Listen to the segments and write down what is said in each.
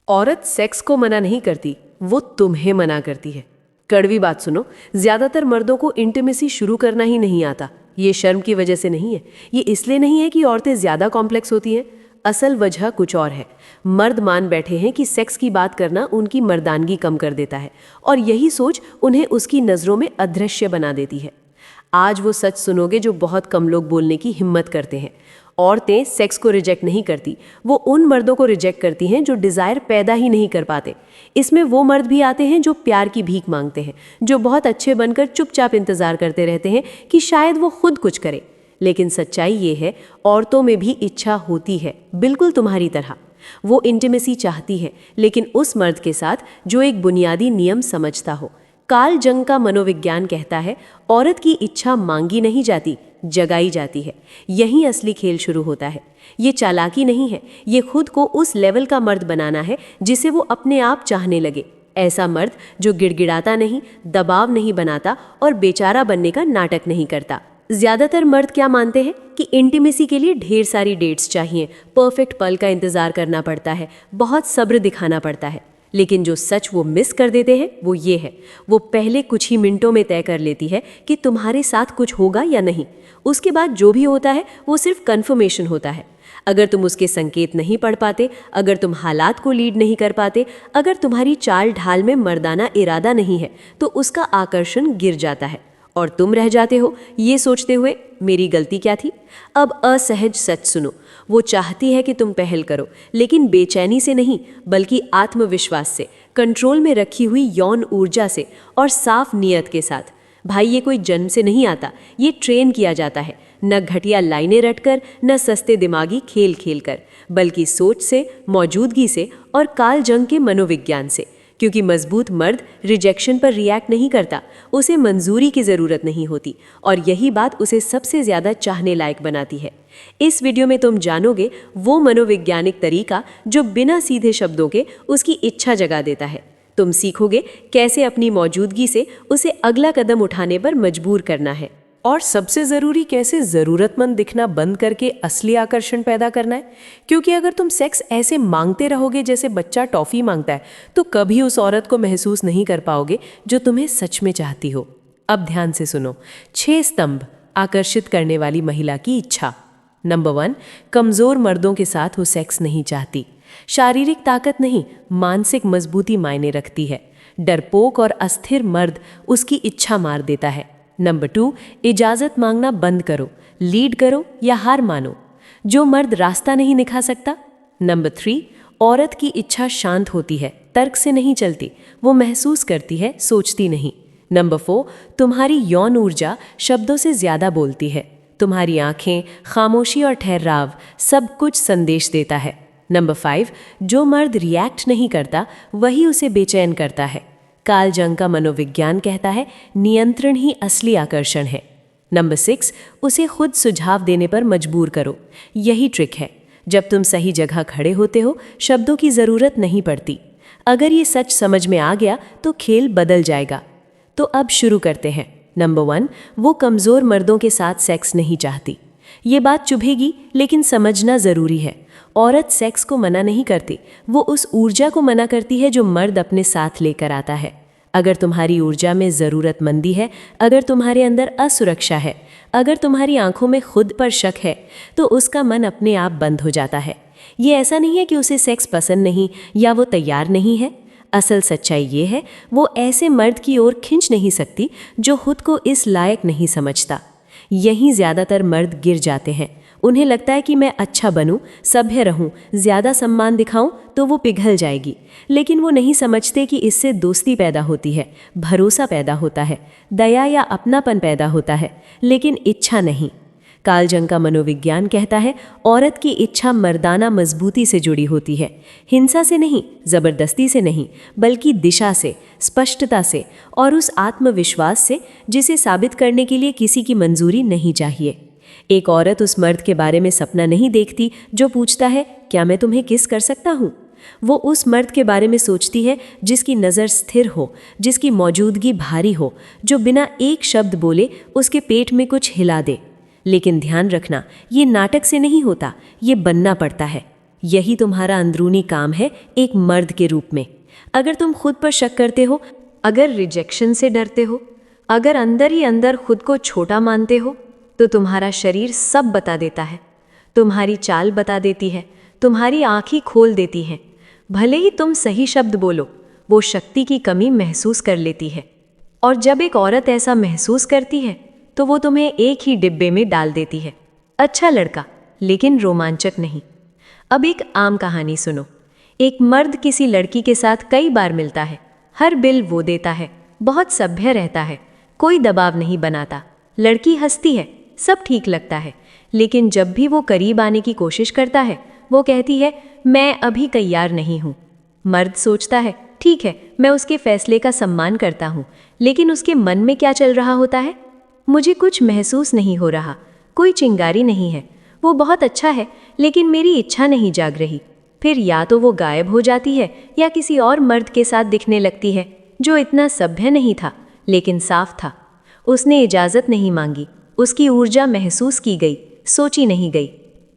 औरत सेक्स को मना नहीं करती, वो तुम्हें मना करती है। कड़वी बात सुनो, ज्यादातर मर्दों को इंटीमेसी शुरू करना ही नहीं आता। ये शर्म की वजह से नहीं है, ये इसलिए नहीं है कि औरतें ज्यादा कॉम्प्लेक्स होती हैं। असल वजह कुछ और है। मर्द मान बैठे हैं कि सेक्स की बात करना उनकी मर्दानगी कम कर देता है, और यही सोच उन्हें उसकी नज़रों में अदृश्य बना देती है। आज वो सच सुनोगे जो बहुत कम लोग बोलने की हिम्मत करते हैं। औरतें सेक्स को रिजेक्ट नहीं करती, वो उन मर्दों को रिजेक्ट करती हैं जो डिज़ायर पैदा ही नहीं कर पाते। इसमें वो मर्द भी आते हैं जो प्यार की भीख मांगते हैं, जो बहुत अच्छे बनकर चुपचाप इंतज़ार करते रहते हैं कि शायद वो खुद कुछ करे। लेकिन सच्चाई ये है, औरतों में भी इच्छा होती है, बिल्कुल तुम्हारी तरह। वो इंटीमेसी चाहती है, लेकिन उस मर्द के साथ जो एक बुनियादी नियम समझता हो। कार्ल जंग का मनोविज्ञान कहता है, औरत की इच्छा मांगी नहीं जाती, जगाई जाती है। यहीं असली खेल शुरू होता है। ये चालाकी नहीं है, ये खुद को उस लेवल का मर्द बनाना है जिसे वो अपने आप चाहने लगे। ऐसा मर्द जो गिड़गिड़ाता नहीं, दबाव नहीं बनाता और बेचारा बनने का नाटक नहीं करता। ज्यादातर मर्द क्या मानते हैं कि इंटीमेसी के लिए ढेर सारी डेट्स चाहिए, परफेक्ट पल का इंतजार करना पड़ता है, बहुत सब्र दिखाना पड़ता है। लेकिन जो सच वो मिस कर देते हैं वो ये है, वो पहले कुछ ही मिनटों में तय कर लेती है कि तुम्हारे साथ कुछ होगा या नहीं। उसके बाद जो भी होता है वो सिर्फ कंफर्मेशन होता है। अगर तुम उसके संकेत नहीं पढ़ पाते, अगर तुम हालात को लीड नहीं कर पाते, अगर तुम्हारी चाल ढाल में मर्दाना इरादा नहीं है, तो उसका आकर्षण गिर जाता है और तुम रह जाते हो ये सोचते हुए मेरी गलती क्या थी। अब असहज सच सुनो, वो चाहती है कि तुम पहल करो, लेकिन बेचैनी से नहीं, बल्कि आत्मविश्वास से, कंट्रोल में रखी हुई यौन ऊर्जा से और साफ नियत के साथ। भाई ये कोई जन्म से नहीं आता, ये ट्रेन किया जाता है। न घटिया लाइनें रटकर, न सस्ते दिमागी खेल खेल कर, बल्कि सोच से, मौजूदगी से और कार्ल जंग के मनोविज्ञान से। क्योंकि मजबूत मर्द रिजेक्शन पर रिएक्ट नहीं करता, उसे मंजूरी की ज़रूरत नहीं होती, और यही बात उसे सबसे ज़्यादा चाहने लायक बनाती है। इस वीडियो में तुम जानोगे वो मनोवैज्ञानिक तरीका जो बिना सीधे शब्दों के उसकी इच्छा जगा देता है। तुम सीखोगे कैसे अपनी मौजूदगी से उसे अगला कदम उठाने पर मजबूर करना है, और सबसे ज़रूरी कैसे ज़रूरतमंद दिखना बंद करके असली आकर्षण पैदा करना है। क्योंकि अगर तुम सेक्स ऐसे मांगते रहोगे जैसे बच्चा टॉफ़ी मांगता है, तो कभी उस औरत को महसूस नहीं कर पाओगे जो तुम्हें सच में चाहती हो। अब ध्यान से सुनो, 6 स्तंभ आकर्षित करने वाली महिला की इच्छा। नंबर 1, कमज़ोर मर्दों के साथ वो सेक्स नहीं चाहती। शारीरिक ताकत नहीं, मानसिक मजबूती मायने रखती है। डरपोक और अस्थिर मर्द उसकी इच्छा मार देता है। नंबर 2, इजाज़त मांगना बंद करो, लीड करो या हार मानो। जो मर्द रास्ता नहीं दिखा सकता। नंबर 3, औरत की इच्छा शांत होती है, तर्क से नहीं चलती, वो महसूस करती है, सोचती नहीं। नंबर 4, तुम्हारी यौन ऊर्जा शब्दों से ज़्यादा बोलती है। तुम्हारी आंखें, खामोशी और ठहराव सब कुछ संदेश देता है। नंबर 5, जो मर्द रिएक्ट नहीं करता वही उसे बेचैन करता है। कार्ल जंग का मनोविज्ञान कहता है, नियंत्रण ही असली आकर्षण है। नंबर 6, उसे खुद सुझाव देने पर मजबूर करो। यही ट्रिक है। जब तुम सही जगह खड़े होते हो, शब्दों की ज़रूरत नहीं पड़ती। अगर ये सच समझ में आ गया तो खेल बदल जाएगा। तो अब शुरू करते हैं। नंबर 1, वो कमज़ोर मर्दों के साथ सेक्स नहीं चाहती। ये बात चुभेगी, लेकिन समझना ज़रूरी है। औरत सेक्स को मना नहीं करती, वो उस ऊर्जा को मना करती है जो मर्द अपने साथ लेकर आता है। अगर तुम्हारी ऊर्जा में ज़रूरतमंदी है, अगर तुम्हारे अंदर असुरक्षा है, अगर तुम्हारी आंखों में खुद पर शक है, तो उसका मन अपने आप बंद हो जाता है। ये ऐसा नहीं है कि उसे सेक्स पसंद नहीं या वो तैयार नहीं है। असल सच्चाई ये है, वो ऐसे मर्द की ओर खिंच नहीं सकती जो खुद को इस लायक नहीं समझता। यहीं ज़्यादातर मर्द गिर जाते हैं। उन्हें लगता है कि मैं अच्छा बनूं, सभ्य रहूं, ज़्यादा सम्मान दिखाऊं तो वो पिघल जाएगी। लेकिन वो नहीं समझते कि इससे दोस्ती पैदा होती है, भरोसा पैदा होता है, दया या अपनापन पैदा होता है, लेकिन इच्छा नहीं। कार्ल जंग का मनोविज्ञान कहता है, औरत की इच्छा मर्दाना मजबूती से जुड़ी होती है। हिंसा से नहीं, ज़बरदस्ती से नहीं, बल्कि दिशा से, स्पष्टता से और उस आत्मविश्वास से जिसे साबित करने के लिए किसी की मंजूरी नहीं चाहिए। एक औरत उस मर्द के बारे में सपना नहीं देखती जो पूछता है, क्या मैं तुम्हें किस कर सकता हूँ। वो उस मर्द के बारे में सोचती है जिसकी नज़र स्थिर हो, जिसकी मौजूदगी भारी हो, जो बिना एक शब्द बोले उसके पेट में कुछ हिला दे। लेकिन ध्यान रखना, ये नाटक से नहीं होता, ये बनना पड़ता है। यही तुम्हारा अंदरूनी काम है एक मर्द के रूप में। अगर तुम खुद पर शक करते हो, अगर रिजेक्शन से डरते हो, अगर अंदर ही अंदर खुद को छोटा मानते हो, तो तुम्हारा शरीर सब बता देता है। तुम्हारी चाल बता देती है, तुम्हारी आँखें खोल देती हैं। भले ही तुम सही शब्द बोलो, वो शक्ति की कमी महसूस कर लेती है। और जब एक औरत ऐसा महसूस करती है तो वो तुम्हें एक ही डिब्बे में डाल देती है, अच्छा लड़का लेकिन रोमांचक नहीं। अब एक आम कहानी सुनो। एक मर्द किसी लड़की के साथ कई बार मिलता है, हर बिल वो देता है, बहुत सभ्य रहता है, कोई दबाव नहीं बनाता। लड़की हंसती है, सब ठीक लगता है, लेकिन जब भी वो करीब आने की कोशिश करता है वो कहती है मैं अभी तैयार नहीं हूँ। मर्द सोचता है ठीक है, मैं उसके फैसले का सम्मान करता हूँ, लेकिन उसके मन में क्या चल रहा होता है? मुझे कुछ महसूस नहीं हो रहा, कोई चिंगारी नहीं है, वो बहुत अच्छा है लेकिन मेरी इच्छा नहीं जाग रही। फिर या तो वो गायब हो जाती है या किसी और मर्द के साथ दिखने लगती है जो इतना सभ्य नहीं था लेकिन साफ था। उसने इजाज़त नहीं मांगी, उसकी ऊर्जा महसूस की गई, सोची नहीं गई।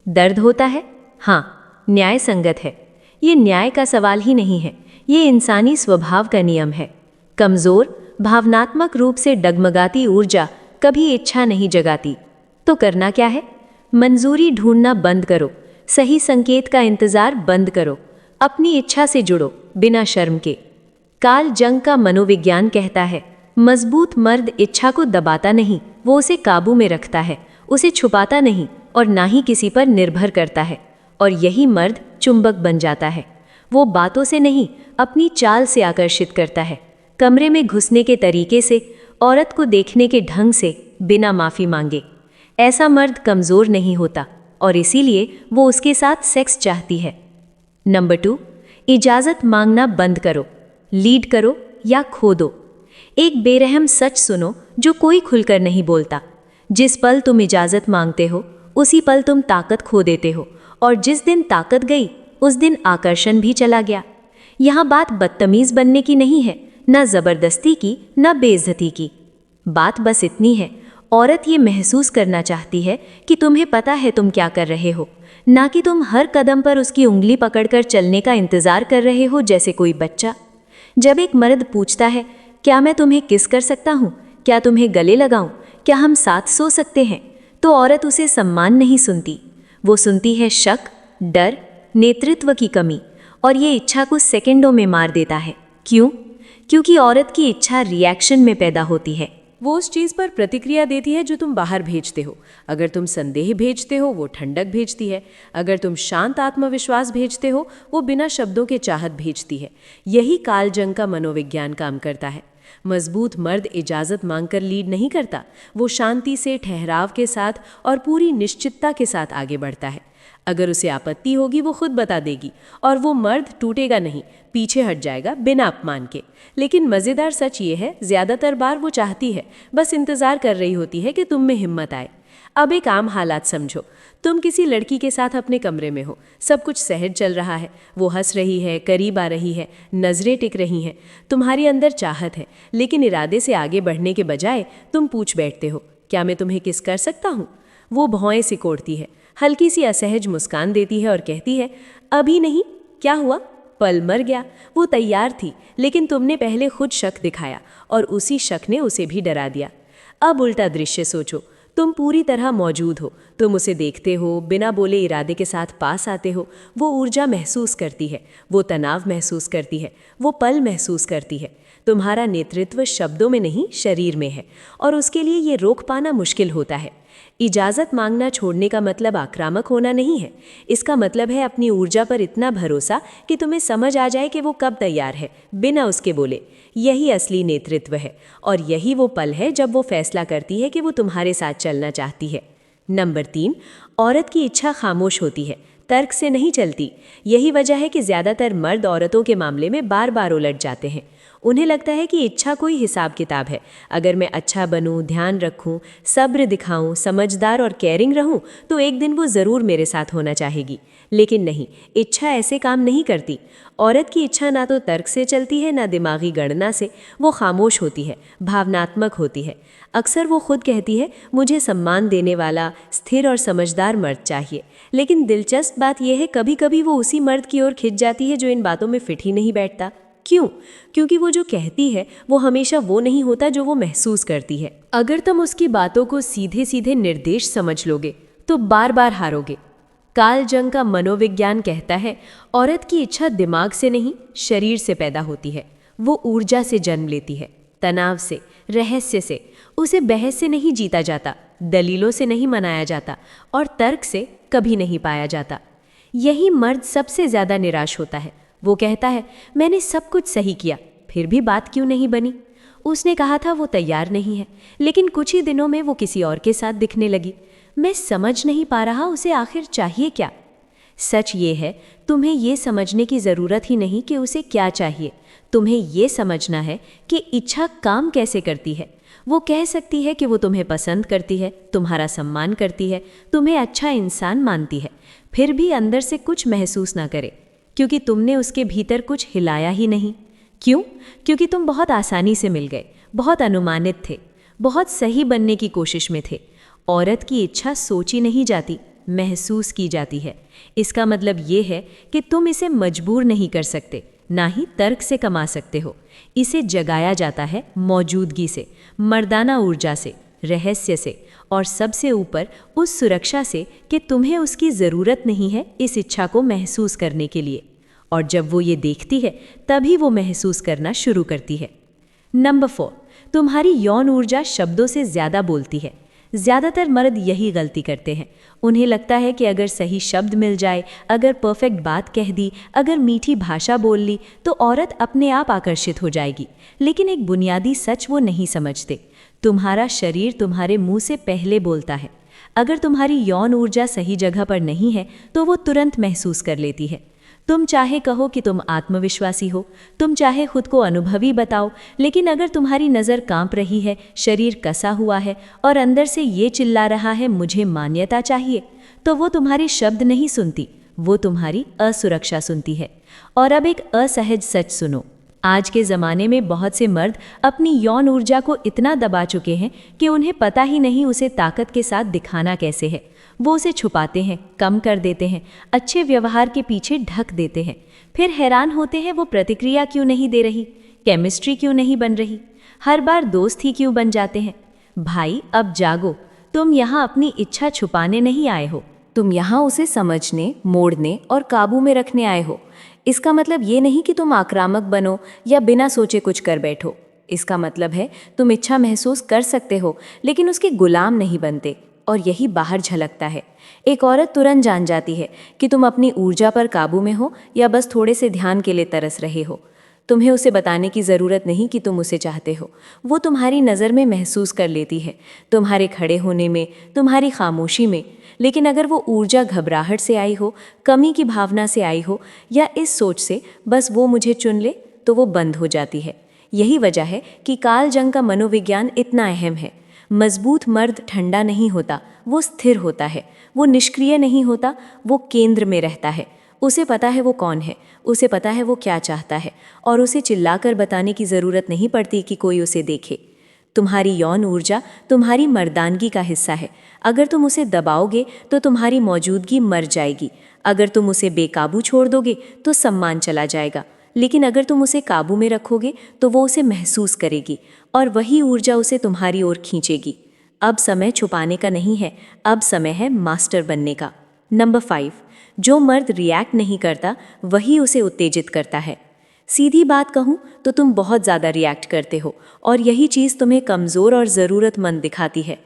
दर्द होता है? हाँ, न्याय संगत है। ये न्याय का सवाल ही नहीं है, ये इंसानी स्वभाव का नियम है। कमज़ोर, भावनात्मक रूप से डगमगाती ऊर्जा कभी इच्छा नहीं जगाती। तो करना क्या है? मंजूरी ढूंढना बंद करो, सही संकेत का इंतज़ार बंद करो, अपनी इच्छा से जुड़ो बिना शर्म के। कार्ल जंग का मनोविज्ञान कहता है मजबूत मर्द इच्छा को दबाता नहीं, वो उसे काबू में रखता है, उसे छुपाता नहीं और ना ही किसी पर निर्भर करता है। और यही मर्द चुंबक बन जाता है। वो बातों से नहीं, अपनी चाल से आकर्षित करता है, कमरे में घुसने के तरीके से, औरत को देखने के ढंग से, बिना माफ़ी मांगे। ऐसा मर्द कमज़ोर नहीं होता और इसीलिए वो उसके साथ सेक्स चाहती है। नंबर 2, इजाज़त मांगना बंद करो, लीड करो या खो दो। एक बेरहम सच सुनो जो कोई खुलकर नहीं बोलता। जिस पल तुम इजाज़त मांगते हो उसी पल तुम ताकत खो देते हो, और जिस दिन ताकत गई उस दिन आकर्षण भी चला गया। यहाँ बात बदतमीज़ बनने की नहीं है, न ज़बरदस्ती की न बेइज्जती की। बात बस इतनी है, औरत ये महसूस करना चाहती है कि तुम्हें पता है तुम क्या कर रहे हो, ना कि तुम हर कदम पर उसकी उंगली पकड़कर चलने का इंतज़ार कर रहे हो जैसे कोई बच्चा। जब एक मर्द पूछता है क्या मैं तुम्हें किस कर सकता हूँ, क्या तुम्हें गले लगाऊं, क्या हम साथ सो सकते हैं, तो औरत उसे सम्मान नहीं सुनती, वो सुनती है शक, डर, नेतृत्व की कमी, और ये इच्छा को सेकंडों में मार देता है। क्यों? क्योंकि औरत की इच्छा रिएक्शन में पैदा होती है। वो उस चीज़ पर प्रतिक्रिया देती है जो तुम बाहर भेजते हो। अगर तुम संदेह भेजते हो वो ठंडक भेजती है, अगर तुम शांत आत्मविश्वास भेजते हो वो बिना शब्दों के चाहत भेजती है। यही कार्ल जंग का मनोविज्ञान काम करता है। मजबूत मर्द इजाज़त मांगकर लीड नहीं करता, वो शांति से, ठहराव के साथ और पूरी निश्चितता के साथ आगे बढ़ता है। अगर उसे आपत्ति होगी वो खुद बता देगी, और वो मर्द टूटेगा नहीं, पीछे हट जाएगा बिना अपमान के। लेकिन मज़ेदार सच ये है, ज़्यादातर बार वो चाहती है, बस इंतज़ार कर रही होती है कि तुम में हिम्मत आए। अब एक आम हालात समझो। तुम किसी लड़की के साथ अपने कमरे में हो, सब कुछ सहज चल रहा है, वो हंस रही है, करीब आ रही है, नज़रें टिक रही हैं, तुम्हारी अंदर चाहत है, लेकिन इरादे से आगे बढ़ने के बजाय तुम पूछ बैठते हो क्या मैं तुम्हें किस कर सकता हूँ। वो भौएं सिकोड़ती है, हल्की सी असहज मुस्कान देती है और कहती है अभी नहीं। क्या हुआ? पल मर गया। वो तैयार थी, लेकिन तुमने पहले खुद शक दिखाया और उसी शक ने उसे भी डरा दिया। अब उल्टा दृश्य सोचो, तुम पूरी तरह मौजूद हो, तुम उसे देखते हो, बिना बोले इरादे के साथ पास आते हो। वो ऊर्जा महसूस करती है, वो तनाव महसूस करती है, वो पल महसूस करती है। तुम्हारा नेतृत्व शब्दों में नहीं, शरीर में है, और उसके लिए ये रोक पाना मुश्किल होता है। इजाज़त मांगना छोड़ने का मतलब आक्रामक होना नहीं है। इसका मतलब है अपनी ऊर्जा पर इतना भरोसा कि तुम्हें समझ आ जाए कि वो कब तैयार है, बिना उसके बोले। यही असली नेतृत्व है, और यही वो पल है जब वो फैसला करती है कि वो तुम्हारे साथ चलना चाहती है। नंबर 3, औरत की इच्छा खामोश होती है, तर्क से नहीं चलती। यही वजह है कि ज़्यादातर मर्द औरतों के मामले में बार बार उलट जाते हैं। उन्हें लगता है कि इच्छा कोई हिसाब किताब है। अगर मैं अच्छा बनूं, ध्यान रखूं, सब्र दिखाऊं, समझदार और केयरिंग रहूं, तो एक दिन वो ज़रूर मेरे साथ होना चाहेगी। लेकिन नहीं, इच्छा ऐसे काम नहीं करती। औरत की इच्छा ना तो तर्क से चलती है, ना दिमागी गणना से। वो खामोश होती है, भावनात्मक होती है। अक्सर वो खुद कहती है, मुझे सम्मान देने वाला, स्थिर और समझदार मर्द चाहिए। लेकिन दिलचस्प बात यह है, कभी कभी वो उसी मर्द की ओर खिंच जाती है जो इन बातों में फिट ही नहीं बैठता। क्यों? क्योंकि वो जो कहती है वो हमेशा वो नहीं होता जो वो महसूस करती है। अगर तुम उसकी बातों को सीधे सीधे निर्देश समझ लोगे तो बार बार हारोगे। कार्ल जंग का मनोविज्ञान कहता है, औरत की इच्छा दिमाग से नहीं, शरीर से पैदा होती है। वो ऊर्जा से जन्म लेती है, तनाव से, रहस्य से। उसे बहस से नहीं जीता जाता, दलीलों से नहीं मनाया जाता और तर्क से कभी नहीं पाया जाता। यही मर्द सबसे ज़्यादा निराश होता है। वो कहता है, मैंने सब कुछ सही किया, फिर भी बात क्यों नहीं बनी? उसने कहा था वो तैयार नहीं है, लेकिन कुछ ही दिनों में वो किसी और के साथ दिखने लगी। मैं समझ नहीं पा रहा उसे आखिर चाहिए क्या। सच ये है, तुम्हें ये समझने की ज़रूरत ही नहीं कि उसे क्या चाहिए। तुम्हें ये समझना है कि इच्छा काम कैसे करती है। वो कह सकती है कि वो तुम्हें पसंद करती है, तुम्हारा सम्मान करती है, तुम्हें अच्छा इंसान मानती है, फिर भी अंदर से कुछ महसूस ना करे, क्योंकि तुमने उसके भीतर कुछ हिलाया ही नहीं। क्यों? क्योंकि तुम बहुत आसानी से मिल गए, बहुत अनुमानित थे, बहुत सही बनने की कोशिश में थे। औरत की इच्छा सोची नहीं जाती, महसूस की जाती है। इसका मतलब ये है कि तुम इसे मजबूर नहीं कर सकते, ना ही तर्क से कमा सकते हो। इसे जगाया जाता है मौजूदगी से, मर्दाना ऊर्जा से, रहस्य से और सबसे ऊपर उस सुरक्षा से कि तुम्हें उसकी ज़रूरत नहीं है इस इच्छा को महसूस करने के लिए। और जब वो ये देखती है तभी वो महसूस करना शुरू करती है। नंबर 4, तुम्हारी यौन ऊर्जा शब्दों से ज़्यादा बोलती है। ज़्यादातर मर्द यही गलती करते हैं। उन्हें लगता है कि अगर सही शब्द मिल जाए, अगर परफेक्ट बात कह दी, अगर मीठी भाषा बोल ली तो औरत अपने आप आकर्षित हो जाएगी। लेकिन एक बुनियादी सच वो नहीं समझते। तुम्हारा शरीर तुम्हारे मुंह से पहले बोलता है। अगर तुम्हारी यौन ऊर्जा सही जगह पर नहीं है तो वो तुरंत महसूस कर लेती है। तुम चाहे कहो कि तुम आत्मविश्वासी हो, तुम चाहे खुद को अनुभवी बताओ, लेकिन अगर तुम्हारी नज़र कांप रही है, शरीर कसा हुआ है और अंदर से ये चिल्ला रहा है मुझे मान्यता चाहिए, तो वो तुम्हारे शब्द नहीं सुनती, वो तुम्हारी असुरक्षा सुनती है। और अब एक असहज सच सुनो। आज के ज़माने में बहुत से मर्द अपनी यौन ऊर्जा को इतना दबा चुके हैं कि उन्हें पता ही नहीं उसे ताकत के साथ दिखाना कैसे है। वो उसे छुपाते हैं, कम कर देते हैं, अच्छे व्यवहार के पीछे ढक देते हैं। फिर हैरान होते हैं वो प्रतिक्रिया क्यों नहीं दे रही, केमिस्ट्री क्यों नहीं बन रही, हर बार दोस्त ही क्यों बन जाते हैं। भाई अब जागो, तुम यहाँ अपनी इच्छा छुपाने नहीं आए हो, तुम यहाँ उसे समझने, मोड़ने और काबू में रखने आए हो। इसका मतलब ये नहीं कि तुम आक्रामक बनो या बिना सोचे कुछ कर बैठो। इसका मतलब है तुम इच्छा महसूस कर सकते हो लेकिन उसके गुलाम नहीं बनते। और यही बाहर झलकता है। एक औरत तुरंत जान जाती है कि तुम अपनी ऊर्जा पर काबू में हो या बस थोड़े से ध्यान के लिए तरस रहे हो। तुम्हें उसे बताने की ज़रूरत नहीं कि तुम उसे चाहते हो। वो तुम्हारी नज़र में महसूस कर लेती है, तुम्हारे खड़े होने में, तुम्हारी खामोशी में। लेकिन अगर वो ऊर्जा घबराहट से आई हो, कमी की भावना से आई हो या इस सोच से बस वो मुझे चुन ले, तो वो बंद हो जाती है। यही वजह है कि कार्ल जंग का मनोविज्ञान इतना अहम है। मजबूत मर्द ठंडा नहीं होता, वो स्थिर होता है। वो निष्क्रिय नहीं होता, वो केंद्र में रहता है। उसे पता है वो कौन है, उसे पता है वो क्या चाहता है और उसे चिल्लाकर बताने की ज़रूरत नहीं पड़ती कि कोई उसे देखे। तुम्हारी यौन ऊर्जा तुम्हारी मर्दानगी का हिस्सा है। अगर तुम उसे दबाओगे तो तुम्हारी मौजूदगी मर जाएगी। अगर तुम उसे बेकाबू छोड़ दोगे तो सम्मान चला जाएगा। लेकिन अगर तुम उसे काबू में रखोगे तो वो उसे महसूस करेगी और वही ऊर्जा उसे तुम्हारी ओर खींचेगी। अब समय छुपाने का नहीं है, अब समय है मास्टर बनने का। नंबर 5, जो मर्द रिएक्ट नहीं करता वही उसे उत्तेजित करता है। सीधी बात कहूँ तो तुम बहुत ज़्यादा रिएक्ट करते हो और यही चीज़ तुम्हें कमज़ोर और ज़रूरतमंद दिखाती है।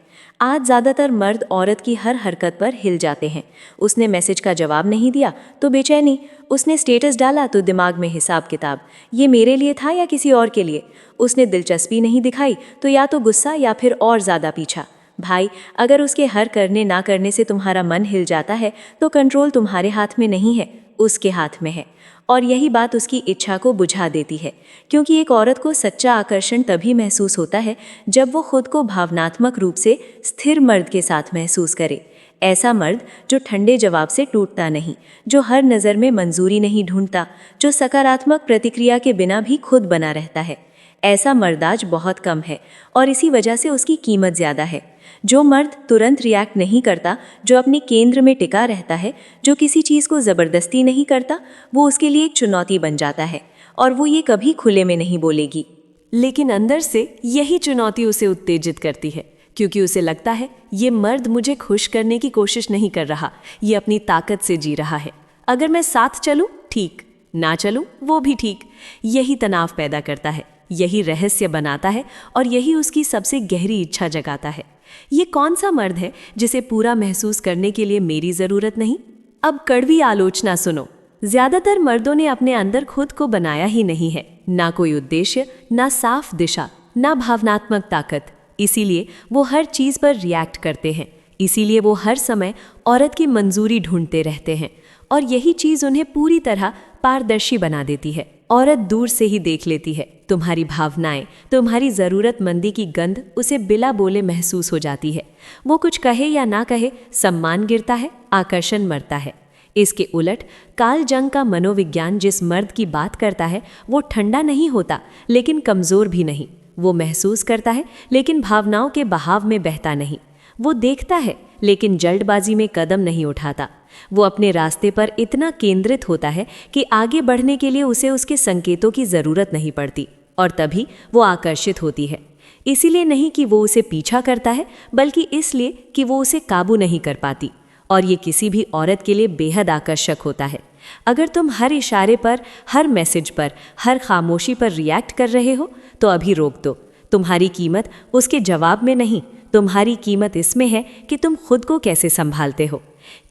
आज ज़्यादातर मर्द औरत की हर हरकत पर हिल जाते हैं। उसने मैसेज का जवाब नहीं दिया तो बेचैनी, उसने स्टेटस डाला तो दिमाग में हिसाब किताब, ये मेरे लिए था या किसी और के लिए। उसने दिलचस्पी नहीं दिखाई तो या तो गुस्सा या फिर और ज़्यादा पीछा। भाई, अगर उसके हर करने ना करने से तुम्हारा मन हिल जाता है तो कंट्रोल तुम्हारे हाथ में नहीं है, उसके हाथ में है। और यही बात उसकी इच्छा को बुझा देती है, क्योंकि एक औरत को सच्चा आकर्षण तभी महसूस होता है जब वो खुद को भावनात्मक रूप से स्थिर मर्द के साथ महसूस करे। ऐसा मर्द जो ठंडे जवाब से टूटता नहीं, जो हर नज़र में मंजूरी नहीं ढूंढता, जो सकारात्मक प्रतिक्रिया के बिना भी खुद बना रहता है। ऐसा मर्द आज बहुत कम है और इसी वजह से उसकी कीमत ज़्यादा है। जो मर्द तुरंत रिएक्ट नहीं करता, जो अपने केंद्र में टिका रहता है, जो किसी चीज़ को ज़बरदस्ती नहीं करता, वो उसके लिए एक चुनौती बन जाता है और वो ये कभी खुले में नहीं बोलेगी। लेकिन अंदर से यही चुनौती उसे उत्तेजित करती है, क्योंकि उसे लगता है ये मर्द मुझे खुश करने की कोशिश नहीं कर रहा, ये अपनी ताकत से जी रहा है। अगर मैं साथ चलूं ठीक, ना चलूं वो भी ठीक। यही तनाव पैदा करता है, यही रहस्य बनाता है और यही उसकी सबसे गहरी इच्छा जगाता है। ये कौन सा मर्द है जिसे पूरा महसूस करने के लिए मेरी ज़रूरत नहीं? अब कड़वी आलोचना सुनो। ज़्यादातर मर्दों ने अपने अंदर खुद को बनाया ही नहीं है, ना कोई उद्देश्य, ना साफ दिशा, ना भावनात्मक ताकत। इसीलिए वो हर चीज़ पर रिएक्ट करते हैं, इसीलिए वो हर समय औरत की मंजूरी ढूंढते रहते हैं और यही चीज़ उन्हें पूरी तरह पारदर्शी बना देती है। औरत दूर से ही देख लेती है, तुम्हारी भावनाएं, तुम्हारी ज़रूरतमंदी की गंध उसे बिला बोले महसूस हो जाती है। वो कुछ कहे या ना कहे, सम्मान गिरता है, आकर्षण मरता है। इसके उलट काल जंग का मनोविज्ञान जिस मर्द की बात करता है वो ठंडा नहीं होता लेकिन कमज़ोर भी नहीं। वो महसूस करता है लेकिन भावनाओं के बहाव में बहता नहीं। वो देखता है लेकिन जल्दबाजी में कदम नहीं उठाता। वो अपने रास्ते पर इतना केंद्रित होता है कि आगे बढ़ने के लिए उसे उसके संकेतों की ज़रूरत नहीं पड़ती और तभी वो आकर्षित होती है। इसीलिए नहीं कि वो उसे पीछा करता है, बल्कि इसलिए कि वो उसे काबू नहीं कर पाती। और ये किसी भी औरत के लिए बेहद आकर्षक होता है। अगर तुम हर इशारे पर, हर मैसेज पर, हर खामोशी पर रिएक्ट कर रहे हो तो अभी रोक दो। तुम्हारी कीमत उसके जवाब में नहीं, तुम्हारी कीमत इसमें है कि तुम खुद को कैसे संभालते हो।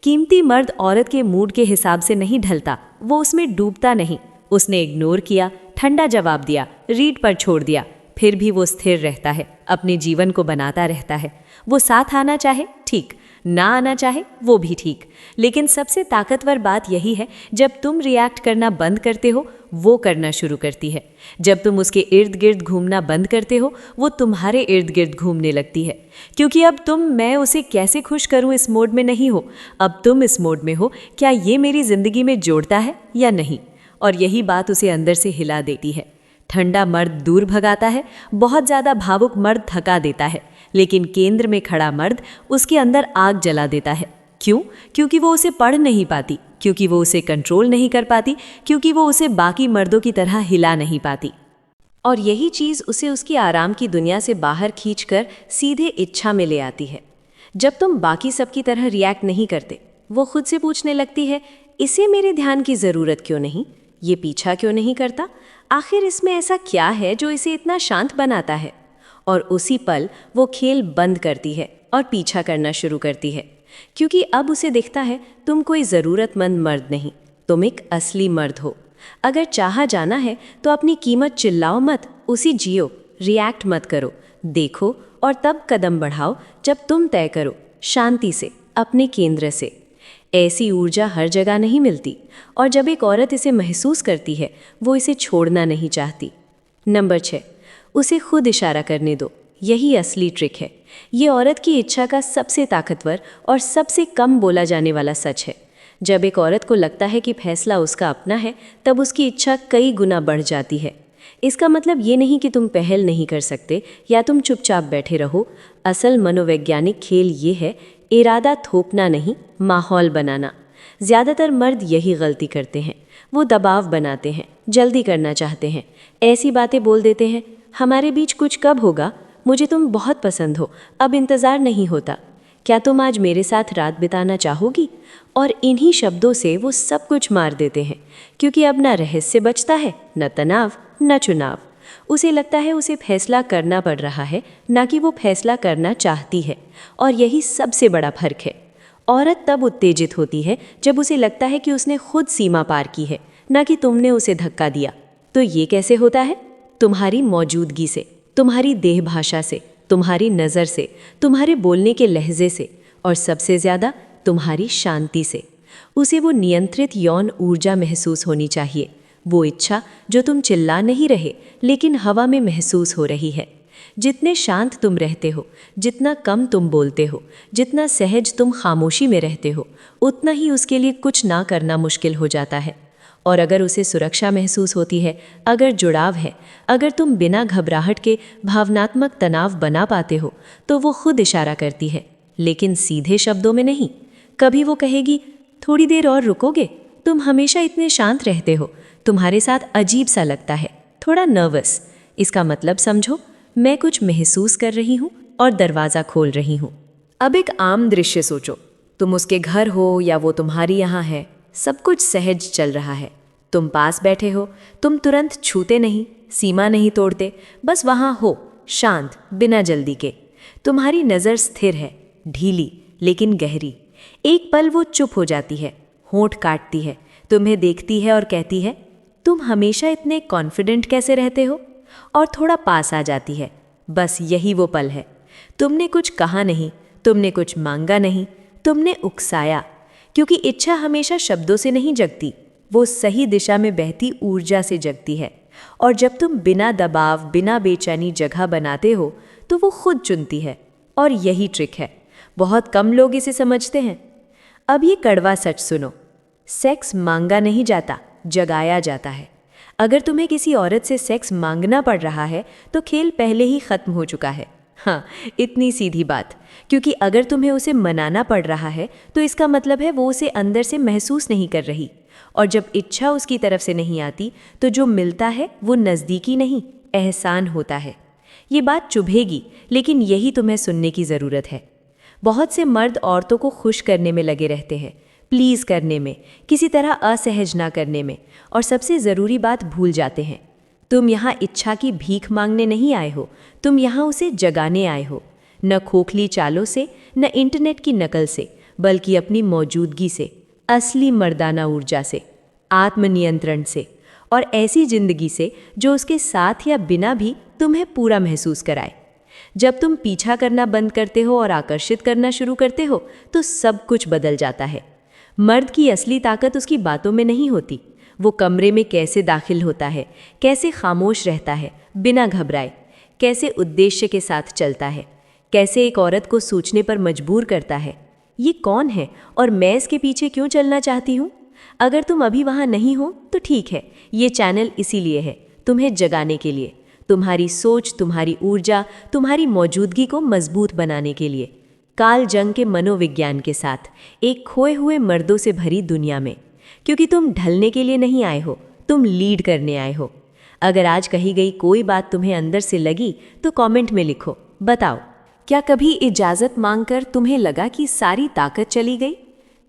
कीमती मर्द औरत के मूड के हिसाब से नहीं ढलता, वो उसमें डूबता नहीं। उसने इग्नोर किया, ठंडा जवाब दिया, रीड पर छोड़ दिया, फिर भी वो स्थिर रहता है, अपने जीवन को बनाता रहता है। वो साथ आना चाहे ठीक, ना आना चाहे वो भी ठीक। लेकिन सबसे ताकतवर बात यही है, जब तुम रिएक्ट करना बंद करते हो वो करना शुरू करती है। जब तुम उसके इर्द गिर्द घूमना बंद करते हो वो तुम्हारे इर्द गिर्द घूमने लगती है। क्योंकि अब तुम मैं उसे कैसे खुश करूं इस मोड में नहीं हो, अब तुम इस मोड में हो, क्या ये मेरी जिंदगी में जोड़ता है या नहीं। और यही बात उसे अंदर से हिला देती है। ठंडा मर्द दूर भगाता है, बहुत ज़्यादा भावुक मर्द थका देता है, लेकिन केंद्र में खड़ा मर्द उसके अंदर आग जला देता है। क्यों? क्योंकि वो उसे पढ़ नहीं पाती, क्योंकि वो उसे कंट्रोल नहीं कर पाती, क्योंकि वो उसे बाकी मर्दों की तरह हिला नहीं पाती। और यही चीज़ उसे उसकी आराम की दुनिया से बाहर खींचकर सीधे इच्छा में ले आती है। जब तुम बाकी सबकी तरह रिएक्ट नहीं करते, वो खुद से पूछने लगती है, इसे मेरे ध्यान की ज़रूरत क्यों नहीं, ये पीछा क्यों नहीं करता, आखिर इसमें ऐसा क्या है जो इसे इतना शांत बनाता है। और उसी पल वो खेल बंद करती है और पीछा करना शुरू करती है, क्योंकि अब उसे दिखता है तुम कोई ज़रूरतमंद मर्द नहीं, तुम एक असली मर्द हो। अगर चाहा जाना है तो अपनी कीमत चिल्लाओ मत, उसी जियो, रिएक्ट मत करो, देखो और तब कदम बढ़ाओ जब तुम तय करो, शांति से, अपने केंद्र से। ऐसी ऊर्जा हर जगह नहीं मिलती और जब एक औरत इसे महसूस करती है वो इसे छोड़ना नहीं चाहती। नंबर 6, उसे खुद इशारा करने दो। यही असली ट्रिक है। ये औरत की इच्छा का सबसे ताकतवर और सबसे कम बोला जाने वाला सच है। जब एक औरत को लगता है कि फैसला उसका अपना है, तब उसकी इच्छा कई गुना बढ़ जाती है। इसका मतलब ये नहीं कि तुम पहल नहीं कर सकते या तुम चुपचाप बैठे रहो। असल मनोवैज्ञानिक खेल ये है, इरादा थोपना नहीं, माहौल बनाना। ज़्यादातर मर्द यही गलती करते हैं। वो दबाव बनाते हैं, जल्दी करना चाहते हैं, ऐसी बातें बोल देते हैं, हमारे बीच कुछ कब होगा, मुझे तुम बहुत पसंद हो, अब इंतज़ार नहीं होता, क्या तुम आज मेरे साथ रात बिताना चाहोगी। और इन्हीं शब्दों से वो सब कुछ मार देते हैं, क्योंकि अब ना रहस्य बचता है, न तनाव, न चुनाव। उसे लगता है उसे फैसला करना पड़ रहा है, ना कि वो फैसला करना चाहती है। और यही सबसे बड़ा फर्क है। औरत तब उत्तेजित होती है जब उसे लगता है कि उसने खुद सीमा पार की है, ना कि तुमने उसे धक्का दिया। तो ये कैसे होता है? तुम्हारी मौजूदगी से, तुम्हारी देह भाषा से, तुम्हारी नज़र से, तुम्हारे बोलने के लहजे से और सबसे ज़्यादा तुम्हारी शांति से। उसे वो नियंत्रित यौन ऊर्जा महसूस होनी चाहिए, वो इच्छा जो तुम चिल्ला नहीं रहे लेकिन हवा में महसूस हो रही है। जितने शांत तुम रहते हो, जितना कम तुम बोलते हो, जितना सहज तुम खामोशी में रहते हो, उतना ही उसके लिए कुछ ना करना मुश्किल हो जाता है। और अगर उसे सुरक्षा महसूस होती है, अगर जुड़ाव है, अगर तुम बिना घबराहट के भावनात्मक तनाव बना पाते हो, तो वो खुद इशारा करती है, लेकिन सीधे शब्दों में नहीं। कभी वो कहेगी, थोड़ी देर और रुकोगे? तुम हमेशा इतने शांत रहते हो, तुम्हारे साथ अजीब सा लगता है, थोड़ा नर्वस। इसका मतलब समझो, मैं कुछ महसूस कर रही हूँ और दरवाज़ा खोल रही हूँ। अब एक आम दृश्य सोचो, तुम उसके घर हो या वो तुम्हारी यहाँ है, सब कुछ सहज चल रहा है। तुम पास बैठे हो, तुम तुरंत छूते नहीं, सीमा नहीं तोड़ते, बस वहाँ हो, शांत, बिना जल्दी के। तुम्हारी नज़र स्थिर है, ढीली लेकिन गहरी। एक पल वो चुप हो जाती है, होंठ काटती है, तुम्हें देखती है और कहती है, तुम हमेशा इतने कॉन्फिडेंट कैसे रहते हो? और थोड़ा पास आ जाती है। बस यही वो पल है। तुमने कुछ कहा नहीं, तुमने कुछ मांगा नहीं, तुमने उकसाया। क्योंकि इच्छा हमेशा शब्दों से नहीं जगती, वो सही दिशा में बहती ऊर्जा से जगती है। और जब तुम बिना दबाव, बिना बेचैनी जगह बनाते हो, तो वो खुद चुनती है। और यही ट्रिक है, बहुत कम लोग इसे समझते हैं। अब ये कड़वा सच सुनो, सेक्स मांगा नहीं जाता, जगाया जाता है। अगर तुम्हें किसी औरत से सेक्स मांगना पड़ रहा है, तो खेल पहले ही खत्म हो चुका है। हाँ, इतनी सीधी बात। क्योंकि अगर तुम्हें उसे मनाना पड़ रहा है, तो इसका मतलब है वो उसे अंदर से महसूस नहीं कर रही। और जब इच्छा उसकी तरफ से नहीं आती, तो जो मिलता है वो नज़दीकी नहीं, एहसान होता है। ये बात चुभेगी, लेकिन यही तुम्हें सुनने की ज़रूरत है। बहुत से मर्द औरतों को खुश करने में लगे रहते हैं, प्लीज़ करने में, किसी तरह असहज ना करने में, और सबसे ज़रूरी बात भूल जाते हैं। तुम यहाँ इच्छा की भीख मांगने नहीं आए हो, तुम यहाँ उसे जगाने आए हो। न खोखली चालों से, न इंटरनेट की नकल से, बल्कि अपनी मौजूदगी से, असली मर्दाना ऊर्जा से, आत्मनियंत्रण से, और ऐसी जिंदगी से जो उसके साथ या बिना भी तुम्हें पूरा महसूस कराए। जब तुम पीछा करना बंद करते हो और आकर्षित करना शुरू करते हो, तो सब कुछ बदल जाता है। मर्द की असली ताकत उसकी बातों में नहीं होती, वो कमरे में कैसे दाखिल होता है, कैसे खामोश रहता है बिना घबराए, कैसे उद्देश्य के साथ चलता है, कैसे एक औरत को सोचने पर मजबूर करता है, ये कौन है और मैं इसके पीछे क्यों चलना चाहती हूँ। अगर तुम अभी वहाँ नहीं हो तो ठीक है, ये चैनल इसीलिए है, तुम्हें जगाने के लिए, तुम्हारी सोच, तुम्हारी ऊर्जा, तुम्हारी मौजूदगी को मजबूत बनाने के लिए। काल जंग के मनोविज्ञान के साथ एक खोए हुए मर्दों से भरी दुनिया में। क्योंकि तुम ढलने के लिए नहीं आए हो, तुम लीड करने आए हो। अगर आज कही गई कोई बात तुम्हें अंदर से लगी, तो कमेंट में लिखो, बताओ, क्या कभी इजाज़त मांगकर तुम्हें लगा कि सारी ताकत चली गई?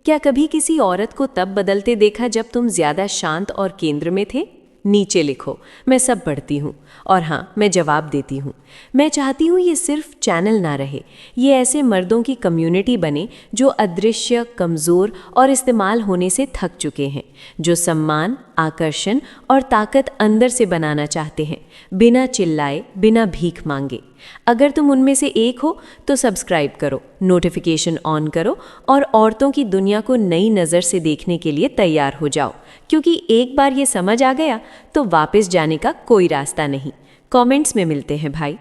क्या कभी किसी औरत को तब बदलते देखा जब तुम ज़्यादा शांत और केंद्र में थे? नीचे लिखो, मैं सब पढ़ती हूँ। और हाँ, मैं जवाब देती हूँ। मैं चाहती हूँ ये सिर्फ चैनल ना रहे, ये ऐसे मर्दों की कम्युनिटी बने जो अदृश्य, कमज़ोर और इस्तेमाल होने से थक चुके हैं, जो सम्मान, आकर्षण और ताकत अंदर से बनाना चाहते हैं, बिना चिल्लाए, बिना भीख मांगे। अगर तुम उनमें से एक हो तो सब्सक्राइब करो, नोटिफिकेशन ऑन करो और औरतों की दुनिया को नई नज़र से देखने के लिए तैयार हो जाओ। क्योंकि एक बार ये समझ आ गया तो वापस जाने का कोई रास्ता नहीं। कमेंट्स में मिलते हैं भाई।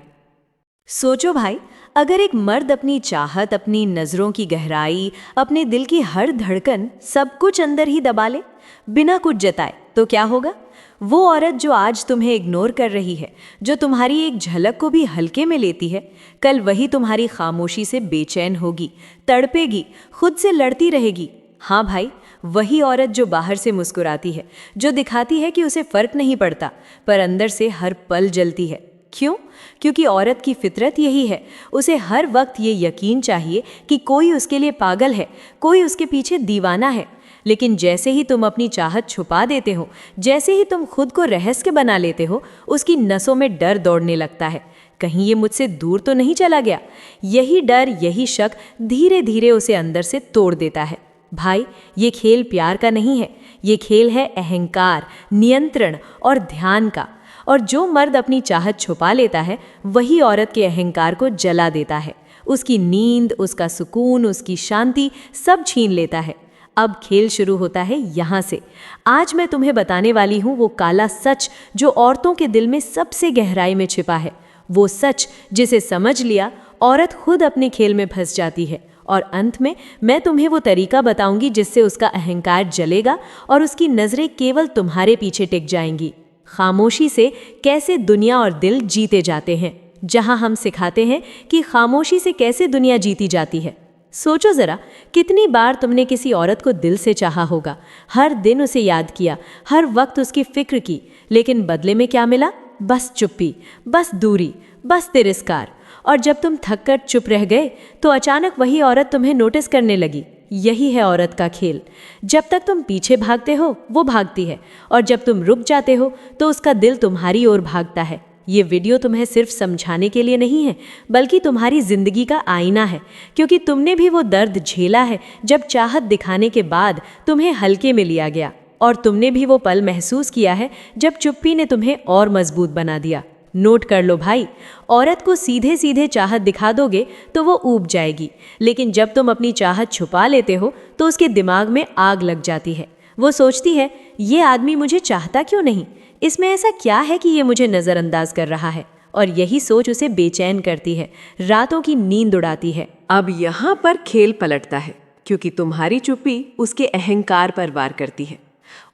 सोचो भाई, अगर एक मर्द अपनी चाहत, अपनी नज़रों की गहराई, अपने दिल की हर धड़कन, सब कुछ अंदर ही दबा ले, बिना कुछ जताए, तो क्या होगा? वो औरत जो आज तुम्हें इग्नोर कर रही है, जो तुम्हारी एक झलक को भी हल्के में लेती है, कल वही तुम्हारी खामोशी से बेचैन होगी, तड़पेगी, खुद से लड़ती रहेगी। हाँ भाई, वही औरत जो बाहर से मुस्कुराती है, जो दिखाती है कि उसे फर्क नहीं पड़ता, पर अंदर से हर पल जलती है। क्यों? क्योंकि औरत की फितरत यही है, उसे हर वक्त ये यकीन चाहिए कि कोई उसके लिए पागल है, कोई उसके पीछे दीवाना है। लेकिन जैसे ही तुम अपनी चाहत छुपा देते हो, जैसे ही तुम खुद को रहस्य बना लेते हो, उसकी नसों में डर दौड़ने लगता है, कहीं ये मुझसे दूर तो नहीं चला गया। यही डर, यही शक धीरे धीरे उसे अंदर से तोड़ देता है। भाई, ये खेल प्यार का नहीं है, ये खेल है अहंकार, नियंत्रण और ध्यान का। और जो मर्द अपनी चाहत छुपा लेता है, वही औरत के अहंकार को जला देता है, उसकी नींद, उसका सुकून, उसकी शांति सब छीन लेता है। अब खेल शुरू होता है यहाँ से। आज मैं तुम्हें बताने वाली हूँ वो काला सच जो औरतों के दिल में सबसे गहराई में छिपा है। वो सच जिसे समझ लिया औरत खुद अपने खेल में फंस जाती है। और अंत में मैं तुम्हें वो तरीका बताऊंगी जिससे उसका अहंकार जलेगा और उसकी नज़रें केवल तुम्हारे पीछे टिक जाएंगी। खामोशी से कैसे दुनिया और दिल जीते जाते हैं, जहां हम सिखाते हैं कि खामोशी से कैसे दुनिया जीती जाती है। सोचो ज़रा, कितनी बार तुमने किसी औरत को दिल से चाहा होगा, हर दिन उसे याद किया, हर वक्त उसकी फिक्र की, लेकिन बदले में क्या मिला? बस चुप्पी, बस दूरी, बस तिरस्कार। और जब तुम थक कर चुप रह गए तो अचानक वही औरत तुम्हें नोटिस करने लगी। यही है औरत का खेल। जब तक तुम पीछे भागते हो वो भागती है, और जब तुम रुक जाते हो तो उसका दिल तुम्हारी ओर भागता है। ये वीडियो तुम्हें सिर्फ समझाने के लिए नहीं है, बल्कि तुम्हारी जिंदगी का आईना है, क्योंकि तुमने भी वो दर्द झेला है जब चाहत दिखाने के बाद तुम्हें हल्के में लिया गया, और तुमने भी वो पल महसूस किया है जब चुप्पी ने तुम्हें और मजबूत बना दिया। नोट कर लो भाई, औरत को सीधे सीधे चाहत दिखा दोगे तो वो ऊब जाएगी, लेकिन जब तुम अपनी चाहत छुपा लेते हो तो उसके दिमाग में आग लग जाती है। वो सोचती है, ये आदमी मुझे चाहता क्यों नहीं, इसमें ऐसा क्या है कि ये मुझे नज़रअंदाज कर रहा है। और यही सोच उसे बेचैन करती है, रातों की नींद उड़ाती है। अब यहाँ पर खेल पलटता है, क्योंकि तुम्हारी चुप्पी उसके अहंकार पर वार करती है।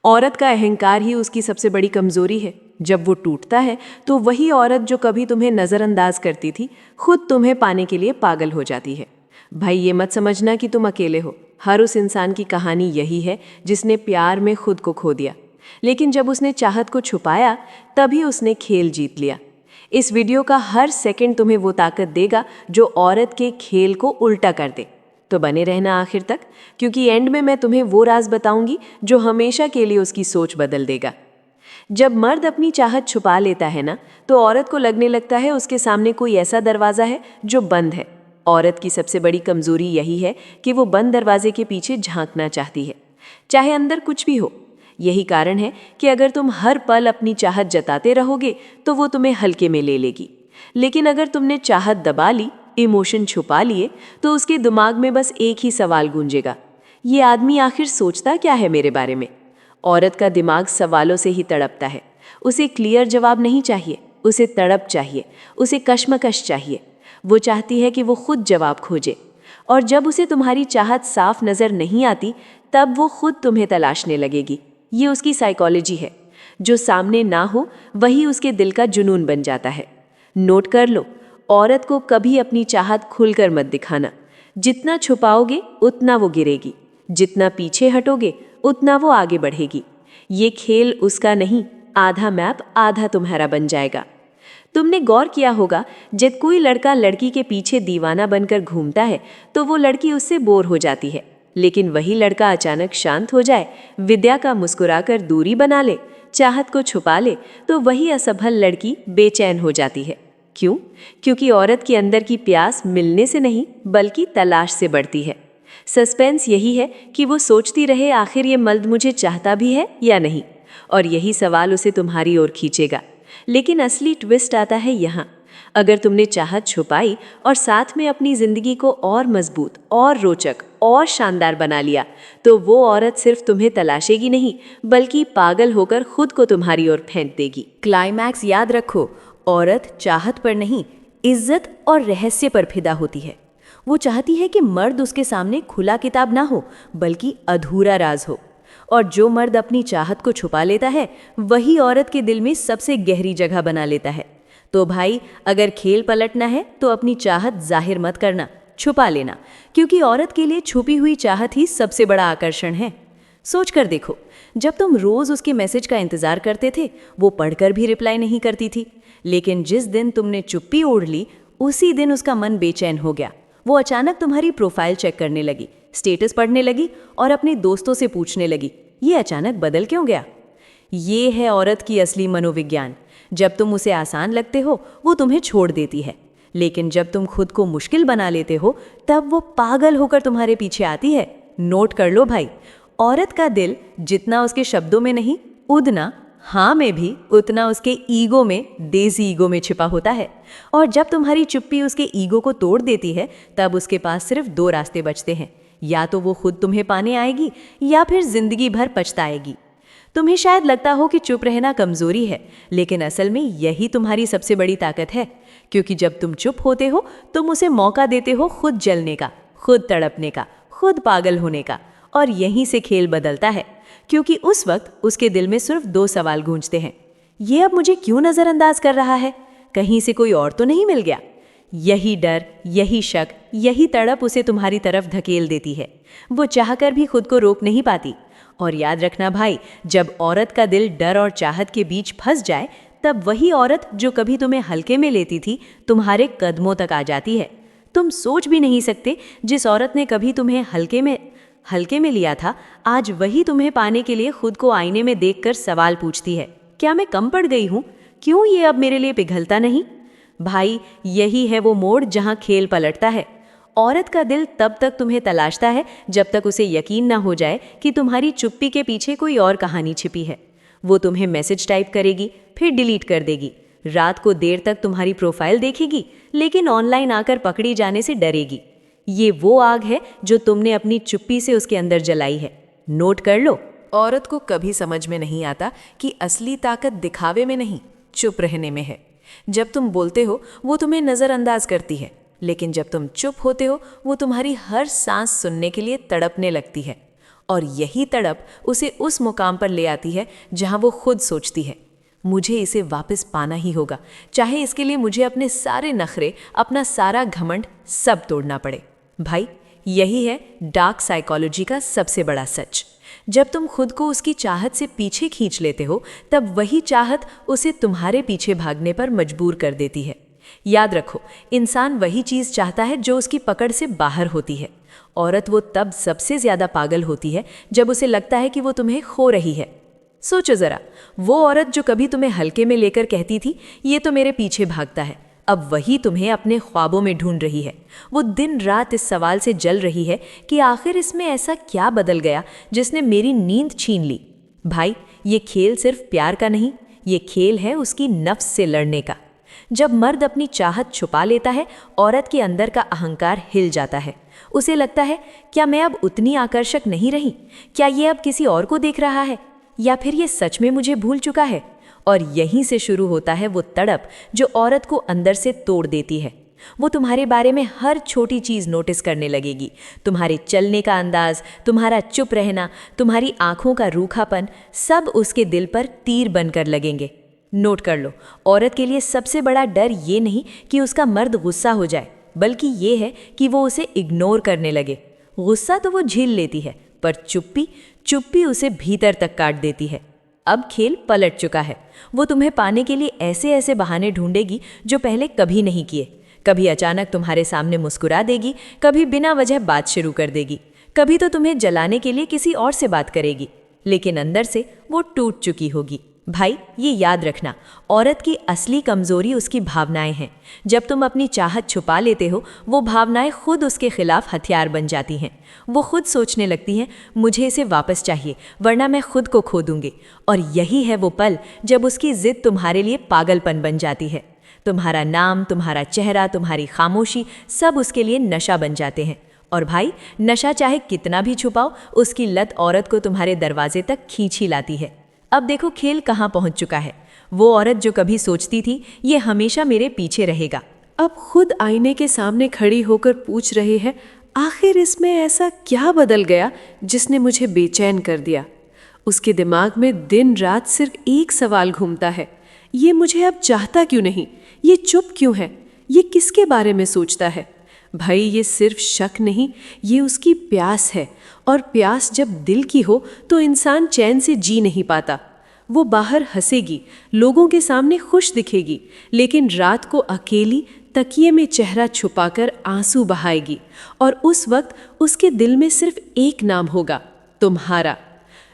औरत का अहंकार ही उसकी सबसे बड़ी कमजोरी है। जब वो टूटता है तो वही औरत जो कभी तुम्हें नज़रअंदाज करती थी, खुद तुम्हें पाने के लिए पागल हो जाती है। भाई, ये मत समझना कि तुम अकेले हो। हर उस इंसान की कहानी यही है जिसने प्यार में खुद को खो दिया, लेकिन जब उसने चाहत को छुपाया तभी उसने खेल जीत लिया। इस वीडियो का हर सेकंड तुम्हें वो ताकत देगा जो औरत के खेल को उल्टा कर दे। तो बने रहना आखिर तक, क्योंकि एंड में मैं तुम्हें वो राज बताऊंगी जो हमेशा के लिए उसकी सोच बदल देगा। जब मर्द अपनी चाहत छुपा लेता है ना, तो औरत को लगने लगता है उसके सामने कोई ऐसा दरवाज़ा है जो बंद है। औरत की सबसे बड़ी कमजोरी यही है कि वो बंद दरवाजे के पीछे झांकना चाहती है, चाहे अंदर कुछ भी हो। यही कारण है कि अगर तुम हर पल अपनी चाहत जताते रहोगे तो वो तुम्हें हल्के में ले लेगी, लेकिन अगर तुमने चाहत दबा ली, इमोशन छुपा लिए, तो उसके दिमाग में बस एक ही सवाल गूंजेगा, ये आदमी आखिर सोचता क्या है मेरे बारे में। औरत का दिमाग सवालों से ही तड़पता है। उसे क्लियर जवाब नहीं चाहिए, उसे तड़प चाहिए, उसे कश्मकश चाहिए। वो चाहती है कि वो खुद जवाब खोजे, और जब उसे तुम्हारी चाहत साफ नज़र नहीं आती तब वो खुद तुम्हें तलाशने लगेगी। ये उसकी साइकोलॉजी है। जो सामने ना हो वही उसके दिल का जुनून बन जाता है। नोट कर लो, औरत को कभी अपनी चाहत खुलकर मत दिखाना। जितना छुपाओगे उतना वो गिरेगी, जितना पीछे हटोगे उतना वो आगे बढ़ेगी। ये खेल उसका नहीं, आधा मैप आधा तुम्हारा बन जाएगा। तुमने गौर किया होगा, जब कोई लड़का लड़की के पीछे दीवाना बनकर घूमता है तो वो लड़की उससे बोर हो जाती है, लेकिन वही लड़का अचानक शांत हो जाए, विद्या का मुस्कुराकर दूरी बना ले, चाहत को छुपा ले, तो वही असफल लड़की बेचैन हो जाती है। क्यों? क्योंकि औरत के अंदर की प्यास मिलने से नहीं बल्कि तलाश से बढ़ती है। सस्पेंस यही है कि वो सोचती रहे आखिर ये मर्द मुझे चाहता भी है या नहीं, और यही सवाल उसे तुम्हारी ओर खींचेगा। लेकिन असली ट्विस्ट आता है यहाँ। अगर तुमने चाहत छुपाई और साथ में अपनी जिंदगी को और मजबूत और रोचक और शानदार बना लिया, तो वो औरत सिर्फ तुम्हें तलाशेगी नहीं बल्कि पागल होकर खुद को तुम्हारी ओर फेंक देगी। क्लाइमैक्स याद रखो, औरत चाहत पर नहीं, इज्जत और रहस्य पर फिदा होती है। वो चाहती है कि मर्द उसके सामने खुला किताब ना हो बल्कि अधूरा राज हो, और जो मर्द अपनी चाहत को छुपा लेता है वही औरत के दिल में सबसे गहरी जगह बना लेता है। तो भाई, अगर खेल पलटना है तो अपनी चाहत जाहिर मत करना, छुपा लेना, क्योंकि औरत के लिए छुपी हुई चाहत ही सबसे बड़ा आकर्षण है। सोच कर देखो, जब तुम रोज उसके मैसेज का इंतजार करते थे, वो पढ़कर भी रिप्लाई नहीं करती थी, लेकिन जिस दिन तुमने चुप्पी ओढ़ ली उसी दिन उसका मन बेचैन हो गया। वो अचानक तुम्हारी प्रोफाइल चेक करने लगी, स्टेटस पढ़ने लगी और अपने दोस्तों से पूछने लगी, ये अचानक बदल क्यों गया। ये है औरत की असली मनोविज्ञान। जब तुम उसे आसान लगते हो वो तुम्हें छोड़ देती है, लेकिन जब तुम खुद को मुश्किल बना लेते हो तब वो पागल होकर तुम्हारे पीछे आती है। नोट कर लो भाई, औरत का दिल जितना उसके शब्दों में नहीं, उतना हाँ में भी उतना उसके ईगो में, देसी ईगो में छिपा होता है। और जब तुम्हारी चुप्पी उसके ईगो को तोड़ देती है तब उसके पास सिर्फ दो रास्ते बचते हैं, या तो वो खुद तुम्हें पाने आएगी या फिर जिंदगी भर पछताएगी। तुम्हें शायद लगता हो कि चुप रहना कमजोरी है, लेकिन असल में यही तुम्हारी सबसे बड़ी ताकत है, क्योंकि जब तुम चुप होते हो तुम उसे मौका देते हो खुद जलने का, खुद तड़पने का, खुद पागल होने का। और यहीं से खेल बदलता है, क्योंकि उस वक्त उसके दिल में सिर्फ 2 सवाल गूंजते हैं। ये अब मुझे क्यों नज़रअंदाज कर रहा है? कहीं से कोई और तो नहीं मिल गया? यही डर, यही शक, यही तड़प उसे तुम्हारी तरफ धकेल देती है। वो चाहकर भी खुद को रोक नहीं पाती। और याद रखना भाई, जब औरत का दिल डर और चाहत के बीच फंस जाए, तब वही औरत जो कभी तुम्हें हल्के में लेती थी तुम्हारे कदमों तक आ जाती है। तुम सोच भी नहीं सकते, जिस औरत ने कभी तुम्हें हल्के में लिया था, आज वही तुम्हें पाने के लिए खुद को आईने में देखकर सवाल पूछती है, क्या मैं कम पड़ गई हूँ? क्यों ये अब मेरे लिए पिघलता नहीं? भाई, यही है वो मोड़ जहाँ खेल पलटता है। औरत का दिल तब तक तुम्हें तलाशता है जब तक उसे यकीन ना हो जाए कि तुम्हारी चुप्पी के पीछे कोई और कहानी छिपी है। वो तुम्हें मैसेज टाइप करेगी, फिर डिलीट कर देगी। रात को देर तक तुम्हारी प्रोफाइल देखेगी, लेकिन ऑनलाइन आकर पकड़ी जाने से डरेगी। ये वो आग है जो तुमने अपनी चुप्पी से उसके अंदर जलाई है। नोट कर लो। औरत को कभी समझ में नहीं आता कि असली ताकत दिखावे में नहीं, चुप रहने में है। जब तुम बोलते हो वो तुम्हें नज़रअंदाज करती है, लेकिन जब तुम चुप होते हो वो तुम्हारी हर सांस सुनने के लिए तड़पने लगती है। और यही तड़प उसे उस मुकाम पर ले आती है जहां वो खुद सोचती है, मुझे इसे वापस पाना ही होगा, चाहे इसके लिए मुझे अपने सारे नखरे, अपना सारा घमंड सब तोड़ना पड़े। भाई, यही है डार्क साइकोलॉजी का सबसे बड़ा सच। जब तुम खुद को उसकी चाहत से पीछे खींच लेते हो, तब वही चाहत उसे तुम्हारे पीछे भागने पर मजबूर कर देती है। याद रखो, इंसान वही चीज़ चाहता है जो उसकी पकड़ से बाहर होती है। औरत वो तब सबसे ज़्यादा पागल होती है जब उसे लगता है कि वो तुम्हें खो रही है। सोचो ज़रा, वो औरत जो कभी तुम्हें हल्के में लेकर कहती थी, ये तो मेरे पीछे भागता है, अब वही तुम्हें अपने ख्वाबों में ढूंढ रही है। वो दिन रात इस सवाल से जल रही है कि आखिर इसमें ऐसा क्या बदल गया जिसने मेरी नींद छीन ली। भाई, ये खेल सिर्फ प्यार का नहीं, ये खेल है उसकी नफ्स से लड़ने का। जब मर्द अपनी चाहत छुपा लेता है, औरत के अंदर का अहंकार हिल जाता है। उसे लगता है, क्या मैं अब उतनी आकर्षक नहीं रही? क्या ये अब किसी और को देख रहा है? या फिर ये सच में मुझे भूल चुका है? और यहीं से शुरू होता है वो तड़प जो औरत को अंदर से तोड़ देती है। वो तुम्हारे बारे में हर छोटी चीज़ नोटिस करने लगेगी। तुम्हारे चलने का अंदाज, तुम्हारा चुप रहना, तुम्हारी आंखों का रूखापन, सब उसके दिल पर तीर बनकर लगेंगे। नोट कर लो, औरत के लिए सबसे बड़ा डर ये नहीं कि उसका मर्द गुस्सा हो जाए, बल्कि ये है कि वो उसे इग्नोर करने लगे। गुस्सा तो वो झेल लेती है, पर चुप्पी उसे भीतर तक काट देती है। अब खेल पलट चुका है। वो तुम्हें पाने के लिए ऐसे ऐसे बहाने ढूंढेगी जो पहले कभी नहीं किए। कभी अचानक तुम्हारे सामने मुस्कुरा देगी, कभी बिना वजह बात शुरू कर देगी, कभी तो तुम्हें जलाने के लिए किसी और से बात करेगी, लेकिन अंदर से वो टूट चुकी होगी। भाई, ये याद रखना, औरत की असली कमजोरी उसकी भावनाएं हैं। जब तुम अपनी चाहत छुपा लेते हो, वो भावनाएं खुद उसके खिलाफ हथियार बन जाती हैं। वो खुद सोचने लगती हैं, मुझे इसे वापस चाहिए, वरना मैं खुद को खो दूंगी। और यही है वो पल जब उसकी जिद तुम्हारे लिए पागलपन बन जाती है। तुम्हारा नाम, तुम्हारा चेहरा, तुम्हारी खामोशी, सब उसके लिए नशा बन जाते हैं। और भाई, नशा चाहे कितना भी छुपाओ, उसकी लत औरत को तुम्हारे दरवाजे तक खींच ही लाती है। अब देखो खेल कहाँ पहुँच चुका है। वो औरत जो कभी सोचती थी ये हमेशा मेरे पीछे रहेगा, अब खुद आईने के सामने खड़ी होकर पूछ रहे हैं, आखिर इसमें ऐसा क्या बदल गया जिसने मुझे बेचैन कर दिया? उसके दिमाग में दिन रात सिर्फ एक सवाल घूमता है, ये मुझे अब चाहता क्यों नहीं? ये चुप क्यों है? ये किसके बारे में सोचता है? भाई, ये सिर्फ शक नहीं, ये उसकी प्यास है। और प्यास जब दिल की हो तो इंसान चैन से जी नहीं पाता। वो बाहर हंसेगी, लोगों के सामने खुश दिखेगी, लेकिन रात को अकेली तकिए में चेहरा छुपाकर आंसू बहाएगी। और उस वक्त उसके दिल में सिर्फ एक नाम होगा, तुम्हारा।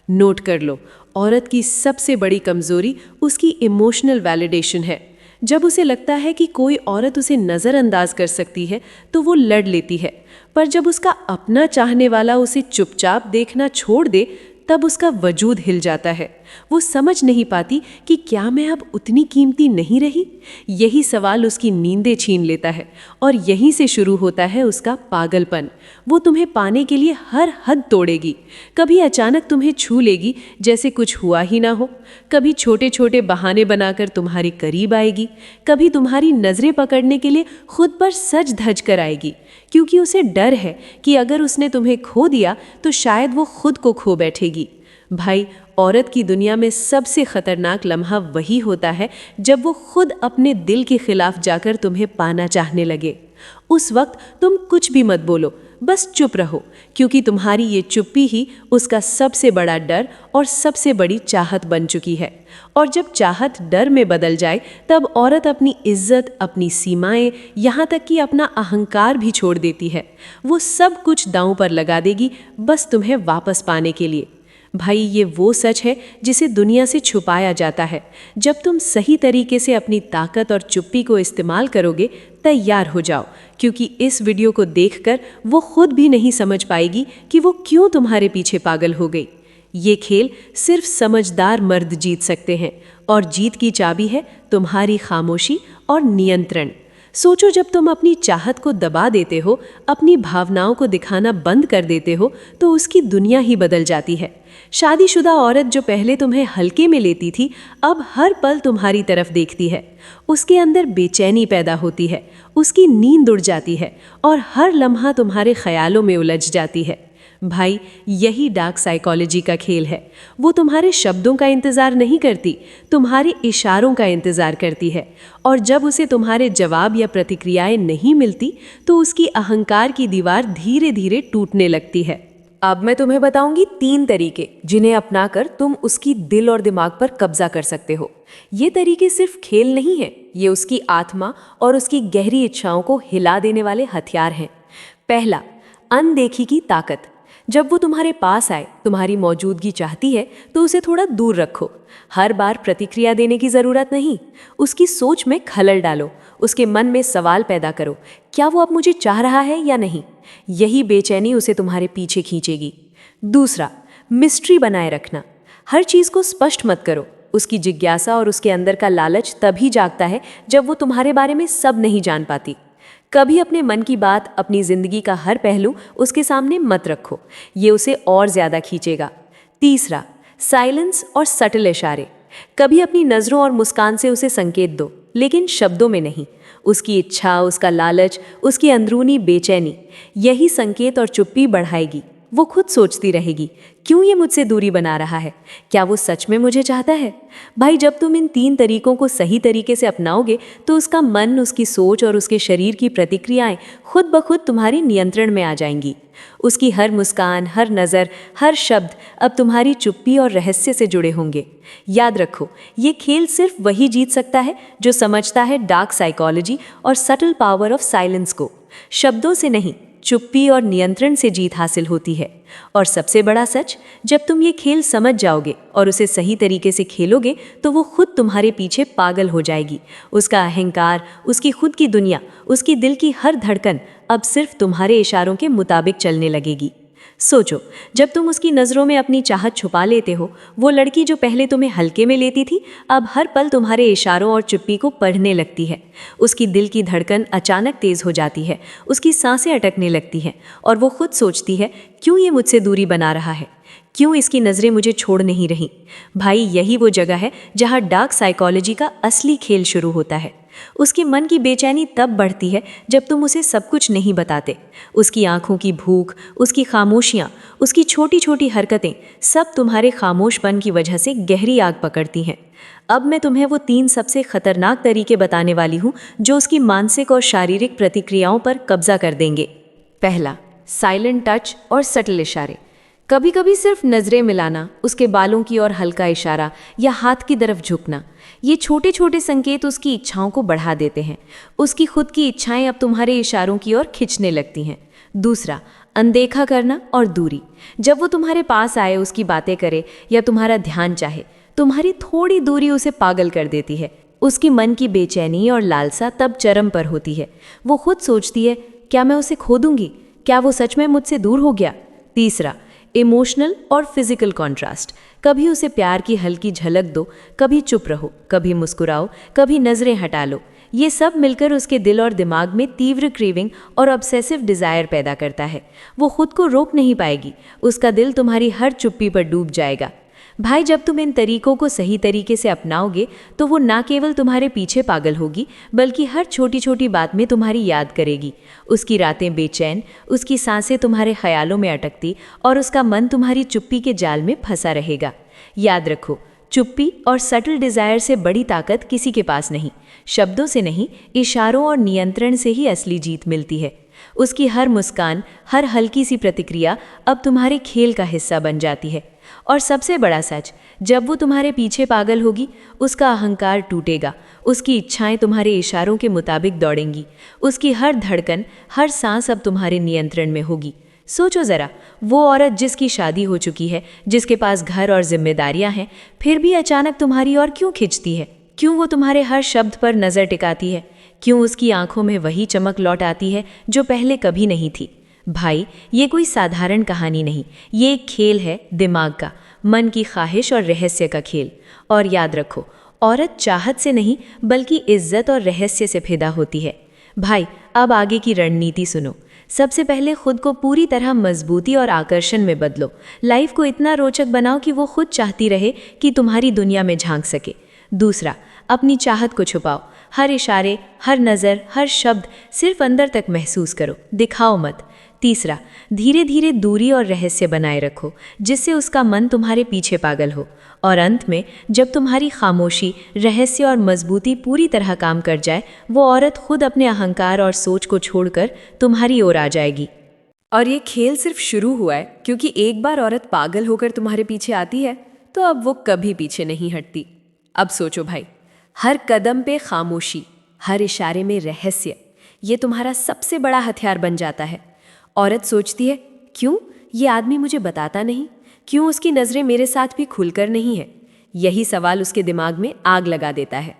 नोट कर लो, औरत की सबसे बड़ी कमजोरी उसकी इमोशनल वैलिडेशन है। जब उसे लगता है कि कोई औरत उसे नज़रअंदाज कर सकती है तो वो लड़ लेती है, पर जब उसका अपना चाहने वाला उसे चुपचाप देखना छोड़ दे, तब उसका वजूद हिल जाता है। वो समझ नहीं पाती कि क्या मैं अब उतनी कीमती नहीं रही। यही सवाल उसकी नींदें छीन लेता है और यहीं से शुरू होता है उसका पागलपन। वो तुम्हें पाने के लिए हर हद तोड़ेगी। कभी अचानक तुम्हें छू लेगी जैसे कुछ हुआ ही ना हो, कभी छोटे छोटे बहाने बनाकर तुम्हारे करीब आएगी, कभी तुम्हारी नज़रें पकड़ने के लिए खुद पर सज धज कर आएगी, क्योंकि उसे डर है कि अगर उसने तुम्हें खो दिया तो शायद वो खुद को खो बैठेगी। भाई, औरत की दुनिया में सबसे खतरनाक लम्हा वही होता है जब वो खुद अपने दिल के खिलाफ जाकर तुम्हें पाना चाहने लगे। उस वक्त तुम कुछ भी मत बोलो, बस चुप रहो, क्योंकि तुम्हारी ये चुप्पी ही उसका सबसे बड़ा डर और सबसे बड़ी चाहत बन चुकी है। और जब चाहत डर में बदल जाए तब औरत अपनी इज्जत, अपनी सीमाएं, यहाँ तक कि अपना अहंकार भी छोड़ देती है। वो सब कुछ दांव पर लगा देगी बस तुम्हें वापस पाने के लिए। भाई, ये वो सच है जिसे दुनिया से छुपाया जाता है। जब तुम सही तरीके से अपनी ताकत और चुप्पी को इस्तेमाल करोगे, तैयार हो जाओ, क्योंकि इस वीडियो को देखकर वो खुद भी नहीं समझ पाएगी कि वो क्यों तुम्हारे पीछे पागल हो गई। ये खेल सिर्फ समझदार मर्द जीत सकते हैं और जीत की चाबी है तुम्हारी खामोशी और नियंत्रण। सोचो, जब तुम अपनी चाहत को दबा देते हो, अपनी भावनाओं को दिखाना बंद कर देते हो, तो उसकी दुनिया ही बदल जाती है। शादीशुदा औरत जो पहले तुम्हें हल्के में लेती थी, अब हर पल तुम्हारी तरफ देखती है। उसके अंदर बेचैनी पैदा होती है, उसकी नींद उड़ जाती है और हर लम्हा तुम्हारे ख्यालों में उलझ जाती है। भाई, यही डार्क साइकोलॉजी का खेल है। वो तुम्हारे शब्दों का इंतज़ार नहीं करती, तुम्हारे इशारों का इंतज़ार करती है। और जब उसे तुम्हारे जवाब या प्रतिक्रियाएं नहीं मिलती, तो उसकी अहंकार की दीवार धीरे धीरे टूटने लगती है। अब मैं तुम्हें बताऊंगी 3 तरीके जिन्हें अपनाकर तुम उसकी दिल और दिमाग पर कब्जा कर सकते हो। ये तरीके सिर्फ खेल नहीं है, ये उसकी आत्मा और उसकी गहरी इच्छाओं को हिला देने वाले हथियार हैं। पहला, अनदेखी की ताकत। जब वो तुम्हारे पास आए, तुम्हारी मौजूदगी चाहती है, तो उसे थोड़ा दूर रखो। हर बार प्रतिक्रिया देने की ज़रूरत नहीं। उसकी सोच में खलल डालो, उसके मन में सवाल पैदा करो, क्या वो अब मुझे चाह रहा है या नहीं। यही बेचैनी उसे तुम्हारे पीछे खींचेगी। दूसरा, मिस्ट्री बनाए रखना। हर चीज़ को स्पष्ट मत करो। उसकी जिज्ञासा और उसके अंदर का लालच तभी जागता है जब वो तुम्हारे बारे में सब नहीं जान पाती। कभी अपने मन की बात, अपनी ज़िंदगी का हर पहलू उसके सामने मत रखो, ये उसे और ज़्यादा खींचेगा। तीसरा, साइलेंस और सटल इशारे। कभी अपनी नज़रों और मुस्कान से उसे संकेत दो, लेकिन शब्दों में नहीं। उसकी इच्छा, उसका लालच, उसकी अंदरूनी बेचैनी, यही संकेत और चुप्पी बढ़ाएगी। वो खुद सोचती रहेगी, क्यों ये मुझसे दूरी बना रहा है? क्या वो सच में मुझे चाहता है? भाई, जब तुम इन 3 तरीकों को सही तरीके से अपनाओगे, तो उसका मन, उसकी सोच और उसके शरीर की प्रतिक्रियाएं खुद ब खुद तुम्हारे नियंत्रण में आ जाएंगी। उसकी हर मुस्कान, हर नज़र, हर शब्द अब तुम्हारी चुप्पी और रहस्य से जुड़े होंगे। याद रखो, ये खेल सिर्फ वही जीत सकता है जो समझता है डार्क साइकोलॉजी और सटल पावर ऑफ साइलेंस को। शब्दों से नहीं, चुप्पी और नियंत्रण से जीत हासिल होती है। और सबसे बड़ा सच, जब तुम ये खेल समझ जाओगे और उसे सही तरीके से खेलोगे, तो वो खुद तुम्हारे पीछे पागल हो जाएगी। उसका अहंकार, उसकी खुद की दुनिया, उसकी दिल की हर धड़कन अब सिर्फ तुम्हारे इशारों के मुताबिक चलने लगेगी। सोचो, जब तुम उसकी नज़रों में अपनी चाहत छुपा लेते हो, वो लड़की जो पहले तुम्हें हल्के में लेती थी, अब हर पल तुम्हारे इशारों और चुप्पी को पढ़ने लगती है। उसकी दिल की धड़कन अचानक तेज़ हो जाती है, उसकी सांसें अटकने लगती हैं और वो खुद सोचती है, क्यों ये मुझसे दूरी बना रहा है? क्यों इसकी नज़रें मुझे छोड़ नहीं रही? भाई, यही वो जगह है जहाँ डार्क साइकोलॉजी का असली खेल शुरू होता है। उसके मन की बेचैनी तब बढ़ती है जब तुम उसे सब कुछ नहीं बताते। उसकी आंखों की भूख, उसकी खामोशियाँ, उसकी छोटी छोटी हरकतें, सब तुम्हारे खामोशपन की वजह से गहरी आग पकड़ती हैं। अब मैं तुम्हें वो 3 सबसे खतरनाक तरीके बताने वाली हूँ जो उसकी मानसिक और शारीरिक प्रतिक्रियाओं पर कब्जा कर देंगे। पहला, साइलेंट टच और सटल इशारे। कभी कभी सिर्फ नज़रें मिलाना, उसके बालों की ओर हल्का इशारा या हाथ की तरफ झुकना, ये छोटे छोटे संकेत उसकी इच्छाओं को बढ़ा देते हैं। उसकी खुद की इच्छाएं अब तुम्हारे इशारों की ओर खिंचने लगती हैं। दूसरा, अनदेखा करना और दूरी। जब वो तुम्हारे पास आए, उसकी बातें करे या तुम्हारा ध्यान चाहे, तुम्हारी थोड़ी दूरी उसे पागल कर देती है। उसकी मन की बेचैनी और लालसा तब चरम पर होती है। वो खुद सोचती है, क्या मैं उसे खो दूंगी? क्या वो सच में मुझसे दूर हो गया? तीसरा, इमोशनल और फिजिकल कॉन्ट्रास्ट। कभी उसे प्यार की हल्की झलक दो, कभी चुप रहो, कभी मुस्कुराओ, कभी नज़रें हटा लो। ये सब मिलकर उसके दिल और दिमाग में तीव्र क्रेविंग और ऑब्सेसिव डिज़ायर पैदा करता है। वो खुद को रोक नहीं पाएगी, उसका दिल तुम्हारी हर चुप्पी पर डूब जाएगा। भाई, जब तुम इन तरीकों को सही तरीके से अपनाओगे तो वो ना केवल तुम्हारे पीछे पागल होगी, बल्कि हर छोटी छोटी बात में तुम्हारी याद करेगी। उसकी रातें बेचैन, उसकी सांसें तुम्हारे ख्यालों में अटकती और उसका मन तुम्हारी चुप्पी के जाल में फंसा रहेगा। याद रखो, चुप्पी और सटल डिज़ायर से बड़ी ताकत किसी के पास नहीं। शब्दों से नहीं, इशारों और नियंत्रण से ही असली जीत मिलती है। उसकी हर मुस्कान, हर हल्की सी प्रतिक्रिया अब तुम्हारे खेल का हिस्सा बन जाती है। और सबसे बड़ा सच, जब वो तुम्हारे पीछे पागल होगी, उसका अहंकार टूटेगा, उसकी इच्छाएं तुम्हारे इशारों के मुताबिक दौड़ेंगी, उसकी हर धड़कन, हर सांस अब तुम्हारे नियंत्रण में होगी। सोचो ज़रा, वो औरत जिसकी शादी हो चुकी है, जिसके पास घर और जिम्मेदारियां हैं, फिर भी अचानक तुम्हारी ओर क्यों खिंचती है? क्यों वो तुम्हारे हर शब्द पर नज़र टिकाती है? क्यों उसकी आंखों में वही चमक लौट आती है जो पहले कभी नहीं थी? भाई, ये कोई साधारण कहानी नहीं, ये एक खेल है, दिमाग का, मन की ख्वाहिश और रहस्य का खेल। और याद रखो, औरत चाहत से नहीं बल्कि इज्जत और रहस्य से पैदा होती है। भाई, अब आगे की रणनीति सुनो। सबसे पहले खुद को पूरी तरह मजबूती और आकर्षण में बदलो। लाइफ को इतना रोचक बनाओ कि वो खुद चाहती रहे कि तुम्हारी दुनिया में झांक सके। दूसरा, अपनी चाहत को छुपाओ। हर इशारे, हर नज़र, हर शब्द सिर्फ अंदर तक महसूस करो, दिखाओ मत। तीसरा, धीरे धीरे दूरी और रहस्य बनाए रखो, जिससे उसका मन तुम्हारे पीछे पागल हो। और अंत में, जब तुम्हारी खामोशी, रहस्य और मजबूती पूरी तरह काम कर जाए, वो औरत खुद अपने अहंकार और सोच को छोड़कर तुम्हारी ओर आ जाएगी। और ये खेल सिर्फ शुरू हुआ है, क्योंकि एक बार औरत पागल होकर तुम्हारे पीछे आती है तो अब वो कभी पीछे नहीं हटती। अब सोचो भाई, हर कदम पे खामोशी, हर इशारे में रहस्य, ये तुम्हारा सबसे बड़ा हथियार बन जाता है। औरत सोचती है, क्यों ये आदमी मुझे बताता नहीं? क्यों उसकी नज़रें मेरे साथ भी खुलकर नहीं है? यही सवाल उसके दिमाग में आग लगा देता है।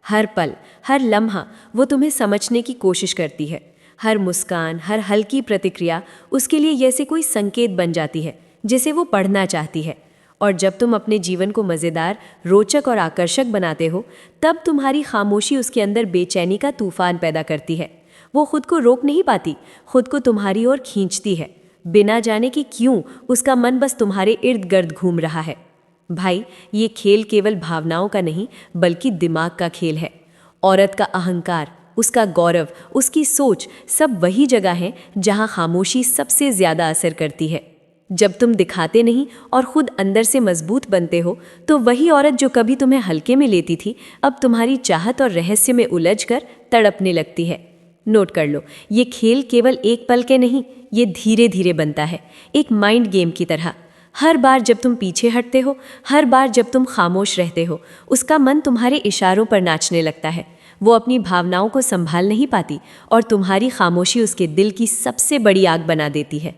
हर पल, हर लम्हा वो तुम्हें समझने की कोशिश करती है। हर मुस्कान, हर हल्की प्रतिक्रिया उसके लिए जैसे कोई संकेत बन जाती है जिसे वो पढ़ना चाहती है। और जब तुम अपने जीवन को मज़ेदार, रोचक और आकर्षक बनाते हो, तब तुम्हारी खामोशी उसके अंदर बेचैनी का तूफान पैदा करती है। वो खुद को रोक नहीं पाती, खुद को तुम्हारी ओर खींचती है, बिना जाने कि क्यों उसका मन बस तुम्हारे इर्द गिर्द घूम रहा है। भाई, ये खेल केवल भावनाओं का नहीं बल्कि दिमाग का खेल है। औरत का अहंकार, उसका गौरव, उसकी सोच, सब वही जगह है जहाँ खामोशी सबसे ज़्यादा असर करती है। जब तुम दिखाते नहीं और खुद अंदर से मजबूत बनते हो, तो वही औरत जो कभी तुम्हें हल्के में लेती थी, अब तुम्हारी चाहत और रहस्य में उलझकर तड़पने लगती है। नोट कर लो, ये खेल केवल एक पल के नहीं, ये धीरे धीरे बनता है, एक माइंड गेम की तरह। हर बार जब तुम पीछे हटते हो, हर बार जब तुम खामोश रहते हो, उसका मन तुम्हारे इशारों पर नाचने लगता है। वो अपनी भावनाओं को संभाल नहीं पाती और तुम्हारी खामोशी उसके दिल की सबसे बड़ी आग बना देती है।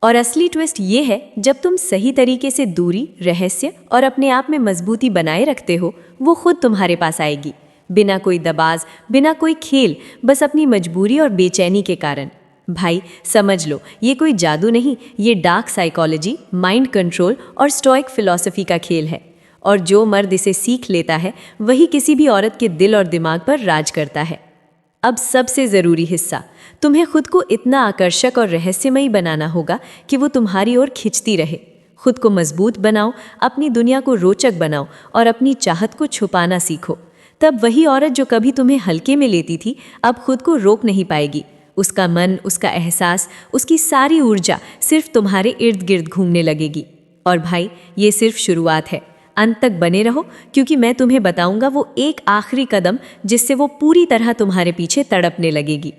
और असली ट्विस्ट ये है, जब तुम सही तरीके से दूरी, रहस्य और अपने आप में मजबूती बनाए रखते हो, वो खुद तुम्हारे पास आएगी, बिना कोई दबाव, बिना कोई खेल, बस अपनी मजबूरी और बेचैनी के कारण। भाई, समझ लो, ये कोई जादू नहीं, ये डार्क साइकोलॉजी, माइंड कंट्रोल और स्टोइक फिलॉसफी का खेल है। और जो मर्द इसे सीख लेता है, वही किसी भी औरत के दिल और दिमाग पर राज करता है। अब सबसे ज़रूरी हिस्सा, तुम्हें खुद को इतना आकर्षक और रहस्यमयी बनाना होगा कि वो तुम्हारी ओर खिंचती रहे। खुद को मजबूत बनाओ, अपनी दुनिया को रोचक बनाओ और अपनी चाहत को छुपाना सीखो। तब वही औरत जो कभी तुम्हें हल्के में लेती थी, अब खुद को रोक नहीं पाएगी। उसका मन, उसका एहसास, उसकी सारी ऊर्जा सिर्फ तुम्हारे इर्द गिर्द घूमने लगेगी। और भाई, ये सिर्फ शुरुआत है। अंत तक बने रहो, क्योंकि मैं तुम्हें बताऊंगा वो एक आखिरी कदम जिससे वो पूरी तरह तुम्हारे पीछे तड़पने लगेगी।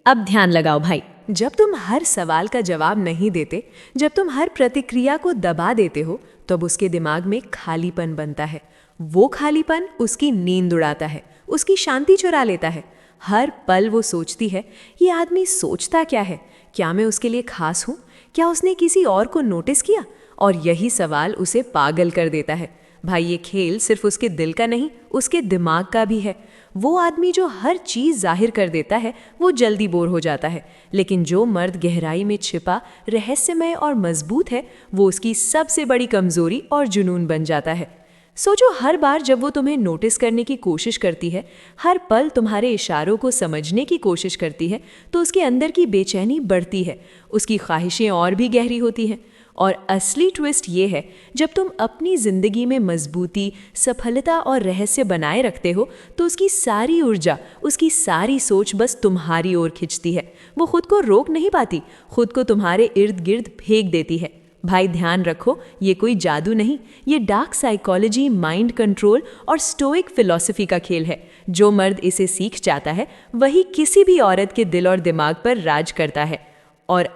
अब ध्यान लगाओ भाई, जब तुम हर सवाल का जवाब नहीं देते, जब तुम हर प्रतिक्रिया को दबा देते हो, तब उसके दिमाग में खालीपन बनता है। वो खालीपन उसकी नींद उड़ाता है, उसकी शांति चुरा लेता है। हर पल वो सोचती है, ये आदमी सोचता क्या है? क्या मैं उसके लिए खास हूँ? क्या उसने किसी और को नोटिस किया? और यही सवाल उसे पागल कर देता है। भाई ये खेल सिर्फ उसके दिल का नहीं, उसके दिमाग का भी है। वो आदमी जो हर चीज़ जाहिर कर देता है वो जल्दी बोर हो जाता है, लेकिन जो मर्द गहराई में छिपा, रहस्यमय और मजबूत है, वो उसकी सबसे बड़ी कमजोरी और जुनून बन जाता है। सोचो, हर बार जब वो तुम्हें नोटिस करने की कोशिश करती है, हर पल तुम्हारे इशारों को समझने की कोशिश करती है, तो उसके अंदर की बेचैनी बढ़ती है, उसकी ख्वाहिशें और भी गहरी होती हैं। और असली ट्विस्ट ये है, जब तुम अपनी ज़िंदगी में मजबूती, सफलता और रहस्य बनाए रखते हो, तो उसकी सारी ऊर्जा, उसकी सारी सोच बस तुम्हारी ओर खिंचती है। वो खुद को रोक नहीं पाती, खुद को तुम्हारे इर्द गिर्द फेंक देती है। भाई ध्यान रखो, ये कोई जादू नहीं, ये डार्क साइकोलॉजी, माइंड कंट्रोल और स्टोइक फिलॉसफी का खेल है। जो मर्द इसे सीख जाता है, वही किसी भी औरत के दिल और दिमाग पर राज करता है। और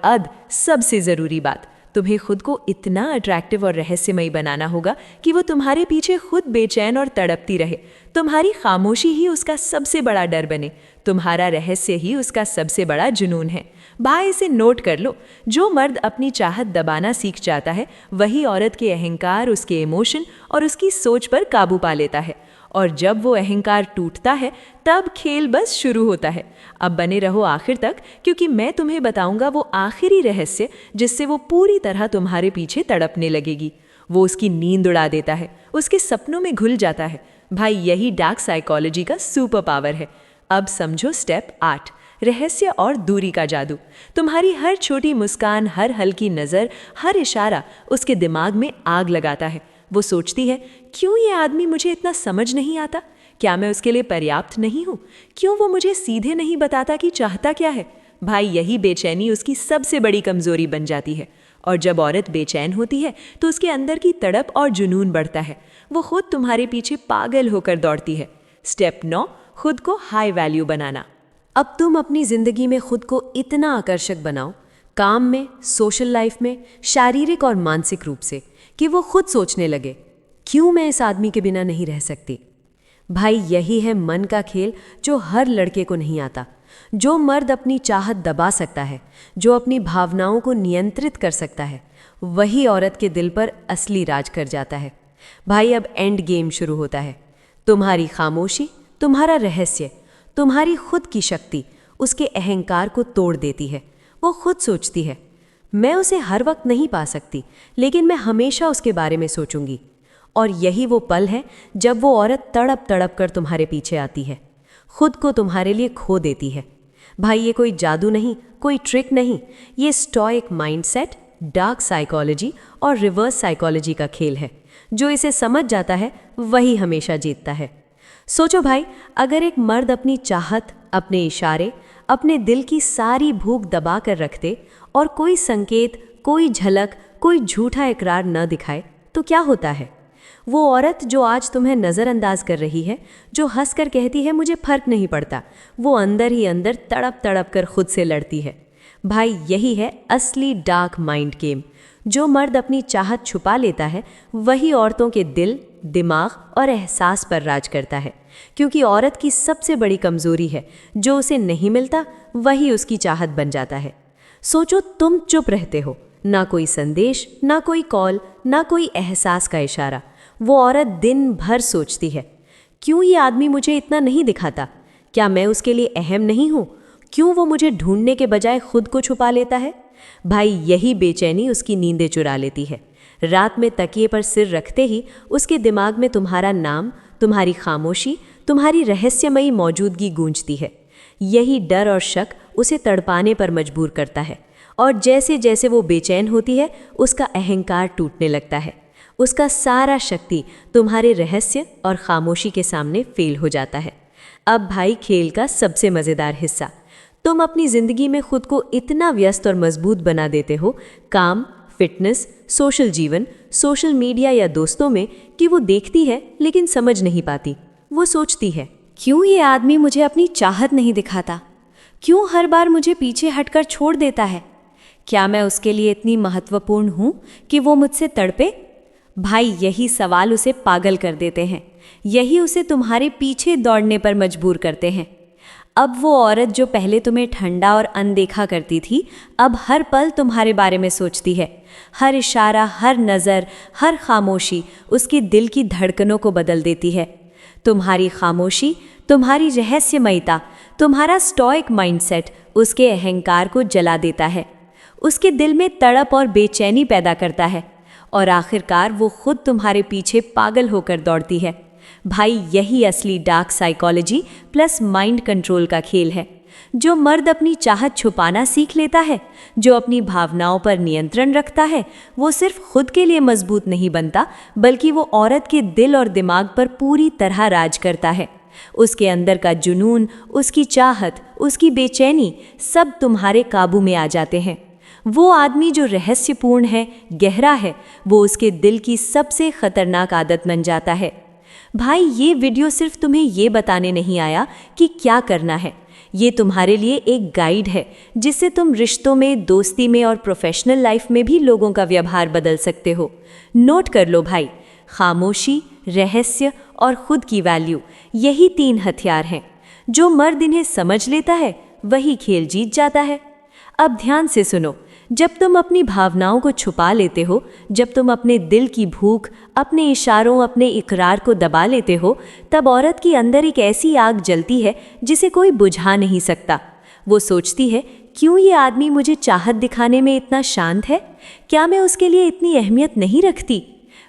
सबसे ज़रूरी बात, तुम्हें खुद को इतना अट्रैक्टिव और रहस्यमयी बनाना होगा कि वो तुम्हारे पीछे खुद बेचैन और तड़पती रहे। तुम्हारी खामोशी ही उसका सबसे बड़ा डर बने, तुम्हारा रहस्य ही उसका सबसे बड़ा जुनून है। भाई इसे नोट कर लो, जो मर्द अपनी चाहत दबाना सीख जाता है, वही औरत के अहंकार, उसके इमोशन और उसकी सोच पर काबू पा लेता है। और जब वो अहंकार टूटता है, तब खेल बस शुरू होता है। अब बने रहो आखिर तक, क्योंकि मैं तुम्हें बताऊंगा वो आखिरी रहस्य जिससे वो पूरी तरह तुम्हारे पीछे तड़पने लगेगी। वो उसकी नींद उड़ा देता है, उसके सपनों में घुल जाता है। भाई यही डार्क साइकोलॉजी का सुपर पावर है। अब समझो स्टेप 8, रहस्य और दूरी का जादू। तुम्हारी हर छोटी मुस्कान, हर हल्की नज़र, हर इशारा उसके दिमाग में आग लगाता है। वो सोचती है, क्यों ये आदमी मुझे इतना समझ नहीं आता? क्या मैं उसके लिए पर्याप्त नहीं हूँ? क्यों वो मुझे सीधे नहीं बताता कि चाहता क्या है? भाई यही बेचैनी उसकी सबसे बड़ी कमजोरी बन जाती है। और जब औरत बेचैन होती है, तो उसके अंदर की तड़प और जुनून बढ़ता है। वो खुद तुम्हारे पीछे पागल होकर दौड़ती है। स्टेप 9, खुद को हाई वैल्यू बनाना। अब तुम अपनी ज़िंदगी में खुद को इतना आकर्षक बनाओ, काम में, सोशल लाइफ में, शारीरिक और मानसिक रूप से, कि वो खुद सोचने लगे, क्यों मैं इस आदमी के बिना नहीं रह सकती। भाई यही है मन का खेल जो हर लड़के को नहीं आता। जो मर्द अपनी चाहत दबा सकता है, जो अपनी भावनाओं को नियंत्रित कर सकता है, वही औरत के दिल पर असली राज कर जाता है। भाई अब एंड गेम शुरू होता है। तुम्हारी खामोशी, तुम्हारा रहस्य, तुम्हारी खुद की शक्ति उसके अहंकार को तोड़ देती है। वो खुद सोचती है, मैं उसे हर वक्त नहीं पा सकती, लेकिन मैं हमेशा उसके बारे में सोचूंगी। और यही वो पल है जब वो औरत तड़प तड़प कर तुम्हारे पीछे आती है, खुद को तुम्हारे लिए खो देती है। भाई ये कोई जादू नहीं, कोई ट्रिक नहीं, ये स्टोइक माइंडसेट, डार्क साइकोलॉजी और रिवर्स साइकोलॉजी का खेल है। जो इसे समझ जाता है वही हमेशा जीतता है। सोचो भाई, अगर एक मर्द अपनी चाहत, अपने इशारे, अपने दिल की सारी भूख दबा कर रख दे और कोई संकेत, कोई झलक, कोई झूठा इकरार न दिखाए, तो क्या होता है? वो औरत जो आज तुम्हें नज़रअंदाज कर रही है, जो हंसकर कहती है मुझे फर्क नहीं पड़ता, वो अंदर ही अंदर तड़प तड़प कर खुद से लड़ती है। भाई यही है असली डार्क माइंड गेम। जो मर्द अपनी चाहत छुपा लेता है, वही औरतों के दिल, दिमाग और एहसास पर राज करता है। क्योंकि औरत की सबसे बड़ी कमजोरी है, जो उसे नहीं मिलता वही उसकी चाहत बन जाता है। सोचो, तुम चुप रहते हो, ना कोई संदेश, ना कोई कॉल, ना कोई एहसास का इशारा। वो औरत दिन भर सोचती है, क्यों ये आदमी मुझे इतना नहीं दिखाता? क्या मैं उसके लिए अहम नहीं हूँ? क्यों वो मुझे ढूंढने के बजाय खुद को छुपा लेता है? भाई यही बेचैनी उसकी नींदें चुरा लेती है। रात में तकिए पर सिर रखते ही उसके दिमाग में तुम्हारा नाम, तुम्हारी खामोशी, तुम्हारी रहस्यमयी मौजूदगी गूंजती है। यही डर और शक उसे तड़पाने पर मजबूर करता है। और जैसे जैसे वो बेचैन होती है, उसका अहंकार टूटने लगता है। उसका सारा शक्ति तुम्हारे रहस्य और खामोशी के सामने फेल हो जाता है। अब भाई खेल का सबसे मज़ेदार हिस्सा, तुम अपनी ज़िंदगी में खुद को इतना व्यस्त और मजबूत बना देते हो, काम, फिटनेस, सोशल जीवन, सोशल मीडिया या दोस्तों में, कि वो देखती है लेकिन समझ नहीं पाती। वो सोचती है, क्यों ये आदमी मुझे अपनी चाहत नहीं दिखाता? क्यों हर बार मुझे पीछे हटकर छोड़ देता है? क्या मैं उसके लिए इतनी महत्वपूर्ण हूँ कि वो मुझसे तड़पे? भाई यही सवाल उसे पागल कर देते हैं, यही उसे तुम्हारे पीछे दौड़ने पर मजबूर करते हैं। अब वो औरत जो पहले तुम्हें ठंडा और अनदेखा करती थी, अब हर पल तुम्हारे बारे में सोचती है। हर इशारा, हर नज़र, हर खामोशी उसके दिल की धड़कनों को बदल देती है। तुम्हारी खामोशी, तुम्हारी रहस्यमयता, तुम्हारा स्टॉइक माइंडसेट उसके अहंकार को जला देता है, उसके दिल में तड़प और बेचैनी पैदा करता है, और आखिरकार वो खुद तुम्हारे पीछे पागल होकर दौड़ती है। भाई, यही असली dark psychology plus mind control का खेल है। जो मर्द अपनी चाहत छुपाना सीख लेता है, जो अपनी भावनाओं पर नियंत्रण रखता है, वो सिर्फ खुद के लिए मजबूत नहीं बनता, बल्कि वो औरत के दिल और दिमाग पर पूरी तरह राज करता है। उसके अंदर का जुनून, उसकी चाहत, उसकी बेचैनी, सब तुम्हारे काबू में आ जाते हैं। वो आदमी जो रहस्यपूर्ण है, गहरा है, वो उसके दिल की सबसे खतरनाक आदत बन जाता है। भाई, ये वीडियो सिर्फ तुम्हें ये बताने नहीं आया कि क्या करना है। ये तुम्हारे लिए एक गाइड है जिससे तुम रिश्तों में, दोस्ती में और प्रोफेशनल लाइफ में भी लोगों का व्यवहार बदल सकते हो। नोट कर लो भाई, खामोशी, रहस्य और खुद की वैल्यू, यही 3 हथियार हैं। जो मर्द इन्हें समझ लेता है, वही खेल जीत जाता है। अब ध्यान से सुनो, जब तुम अपनी भावनाओं को छुपा लेते हो, जब तुम अपने दिल की भूख, अपने इशारों, अपने इकरार को दबा लेते हो, तब औरत की अंदर एक ऐसी आग जलती है जिसे कोई बुझा नहीं सकता। वो सोचती है, क्यों ये आदमी मुझे चाहत दिखाने में इतना शांत है? क्या मैं उसके लिए इतनी अहमियत नहीं रखती?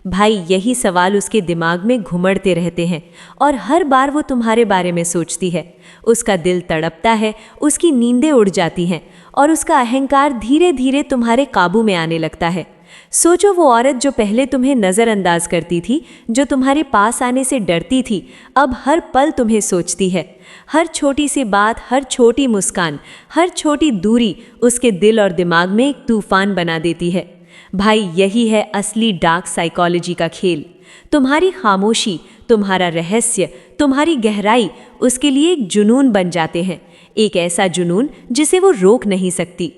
भाई, यही सवाल उसके दिमाग में घुमड़ते रहते हैं, और हर बार वो तुम्हारे बारे में सोचती है। उसका दिल तड़पता है, उसकी नींदें उड़ जाती हैं, और उसका अहंकार धीरे धीरे तुम्हारे काबू में आने लगता है। सोचो, वो औरत जो पहले तुम्हें नज़रअंदाज करती थी, जो तुम्हारे पास आने से डरती थी, अब हर पल तुम्हें सोचती है। हर छोटी सी बात, हर छोटी मुस्कान, हर छोटी दूरी उसके दिल और दिमाग में एक तूफान बना देती है। भाई, यही है असली डार्क साइकोलॉजी का खेल। तुम्हारी खामोशी, तुम्हारा रहस्य, तुम्हारी गहराई उसके लिए एक जुनून बन जाते हैं, एक ऐसा जुनून जिसे वो रोक नहीं सकती।